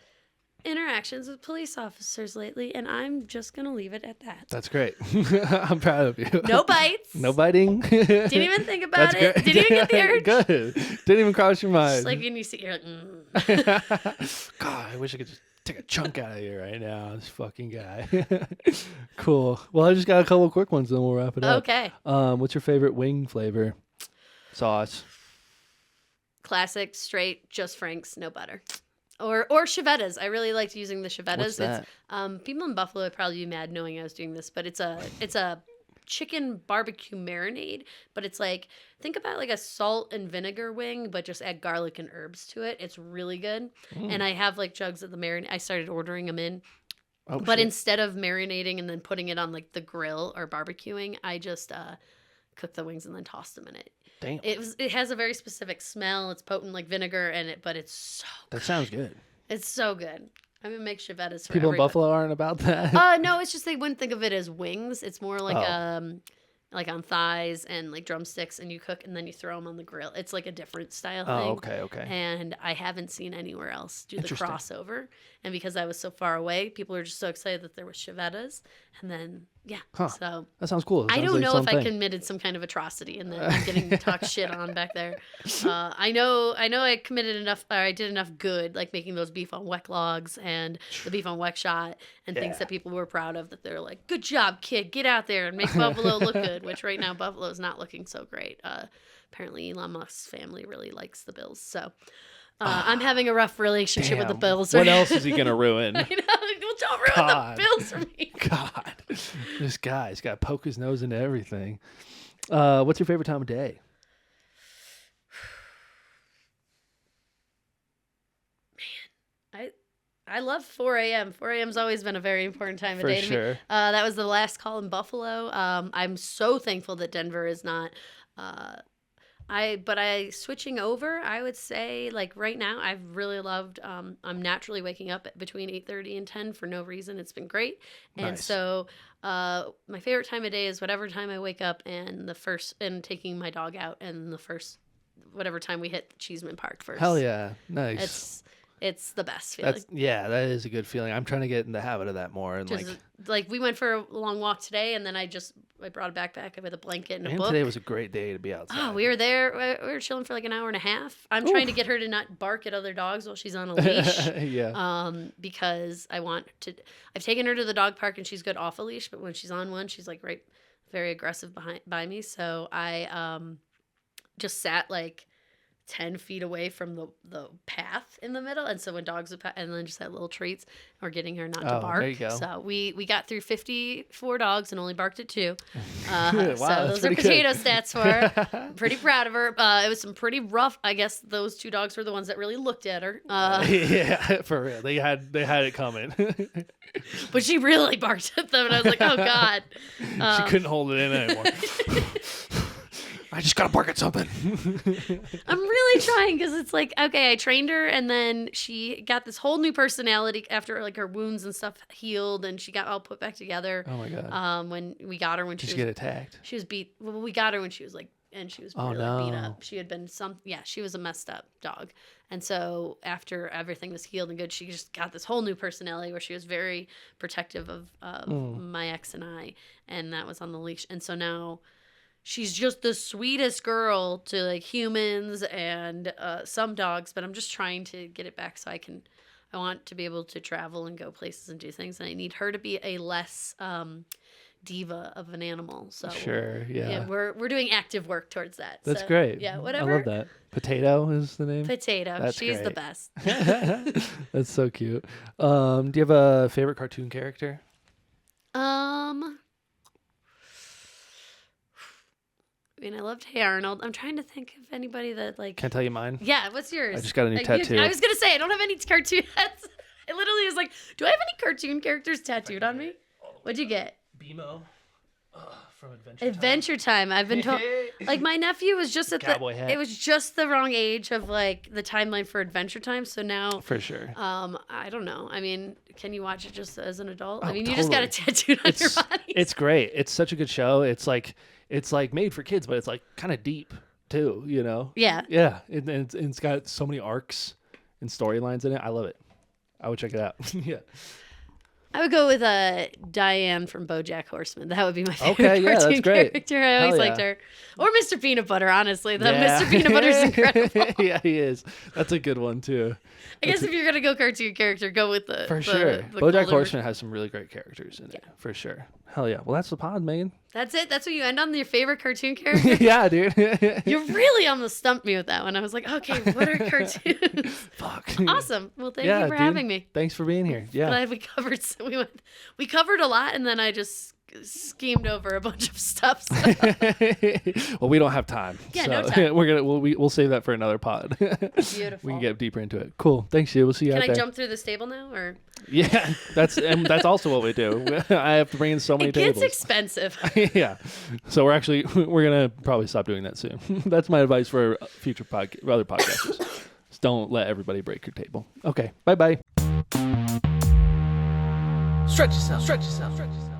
interactions with police officers lately, and I'm just going to leave it at that. That's great. I'm proud of you. No bites. No biting. Didn't even think about That's it. good. Didn't even get the urge. Good. Didn't even cross your mind. Just like when you see, you're like, God, I wish I could just take a chunk out of you right now. This fucking guy. Cool. Well, I just got a couple quick ones, then we'll wrap it up. Okay. What's your favorite wing flavor? Sauce. Classic, straight, just Frank's, no butter. Or Chevettas. I really liked using the Chevettas. What's that? It's people in Buffalo would probably be mad knowing I was doing this, but it's a chicken barbecue marinade, but it's like, think about like a salt and vinegar wing, but just add garlic and herbs to it. It's really good. And I have like jugs of the marinade. I started ordering them in. Oh, But shit. instead of marinating and then putting it on like the grill or barbecuing, I just cooked the wings and then tossed them in it. Damn. It has a very specific smell. It's potent like vinegar but it's so That sounds good. it's so good. I'm gonna make Chevettas for People in everybody. Buffalo aren't about that. No, it's just they wouldn't think of it as wings. It's more like Oh. like on thighs and like drumsticks, and you cook and then you throw them on the grill. It's like a different style thing. Oh, okay. And I haven't seen anywhere else do the Interesting. crossover. And because I was so far away, people were just so excited that there was Chevettas. And then, yeah. Huh. So That sounds cool. That I sounds don't like know if I something. committed some kind of atrocity and then I'm getting talked shit on back there. I know I committed enough, or I did enough good, like making those beef on weck logs and the beef on weck shot and things Yeah. that people were proud of, that they're like, good job, kid, get out there and make Buffalo look good, which right now Buffalo is not looking so great. Apparently Elon Musk's family really likes the Bills. So I'm having a rough relationship with the Damn. Bills. What else is he gonna ruin? I know. Well, don't ruin God. the Bills for me. God, this guy's got to poke his nose into everything. What's your favorite time of day? I love 4 a.m. 4 a.m.'s always been a very important time of For day to me. sure. That was the last call in Buffalo. I'm so thankful that Denver is not. Switching over, I would say, like right now, I've really loved. I'm naturally waking up between 8:30 and 10 for no reason. It's been great, and Nice. so my favorite time of day is whatever time I wake up and taking my dog out and the first whatever time we hit Cheeseman Park first. Hell yeah. Nice. It's the best feeling. That is a good feeling. I'm trying to get in the habit of that more. And like we went for a long walk today, and then I brought a backpack with a blanket and a book. Today was a great day to be outside. Oh, we were there. We were chilling for like an hour and a half. I'm trying to get her to not bark at other dogs while she's on a leash. Yeah. Because I've taken her to the dog park and she's good off a leash, but when she's on one, she's like very aggressive by me. So I just sat like 10 feet away from the path in the middle, and so when dogs would and then just had little treats, or getting her not to bark. There you go. So we got through 54 dogs and only barked at 2. Wow, so those are potato stats for her. I'm pretty proud of her. It was some pretty rough. I guess those 2 dogs were the ones that really looked at her. Yeah, for real. They had it coming. But she really barked at them, and I was like, oh god. She couldn't hold it in anymore. I just gotta bark at something. I'm really trying, because it's like, okay, I trained her, and then she got this whole new personality after like her wounds and stuff healed, and she got all put back together. Oh my god. When we got her, Did she get attacked? She was beat. Well, we got her when she was like, and she was really beat up. She had been she was a messed up dog. And so after everything was healed and good, she just got this whole new personality where she was very protective of my ex and I, and that was on the leash. And so now she's just the sweetest girl to like humans and some dogs, but I'm just trying to get it back so I want to be able to travel and go places and do things, and I need her to be a less diva of an animal. So sure, yeah. We're doing active work towards that. That's so, great. Yeah, whatever. I love that. Potato is the name? Potato. She's the best. That's so cute. Do you have a favorite cartoon character? I mean, I loved Hey Arnold. I'm trying to think of anybody that like. Can I tell you mine? Yeah, what's yours? I just got a new tattoo. I was gonna say I don't have any cartoon. I literally was like, do I have any cartoon characters tattooed on me? What'd you get? Bimo from Adventure Time. I've been told, like, my nephew was just at Cowboy hat. It was just the wrong age of like the timeline for Adventure Time. So now, for sure. I don't know. I mean, can you watch it just as an adult? Oh, I mean, totally. you just got it tattooed on your body. It's great. It's such a good show. It's like made for kids, but it's like kind of deep too. You know? Yeah. Yeah. It's got so many arcs and storylines in it. I love it. I would check it out. Yeah. I would go with Diane from BoJack Horseman. That would be my favorite cartoon character. I always liked her. Or Mr. Peanut Butter, honestly. Mr. Peanut Butter is incredible. Yeah, he is. That's a good one, too. I guess if you're going to go cartoon character, go with the... For sure. BoJack Horseman has some really great characters in it. For sure. Hell yeah. Well, that's the pod, Megan. That's it? That's what you end on? Your favorite cartoon character? Yeah, dude. You really almost stumped me with that one. I was like, okay, what are cartoons? Fuck. Awesome. Well, thank you for having me. Thanks for being here. Yeah. Glad we covered a lot, and then I just schemed over a bunch of stuff. So. Well, we don't have time. Yeah, so no time. We'll save that for another pod. Beautiful. We can get deeper into it. Cool. Thanks, you. We'll see you out there. Can I jump through the stable now, or? Yeah, that's also what we do. I have to bring in so many tables. It gets expensive. Yeah, so we're gonna probably stop doing that soon. That's my advice for future other podcasters. Just don't let everybody break your table. Okay, bye. Stretch yourself. Stretch yourself. Stretch yourself.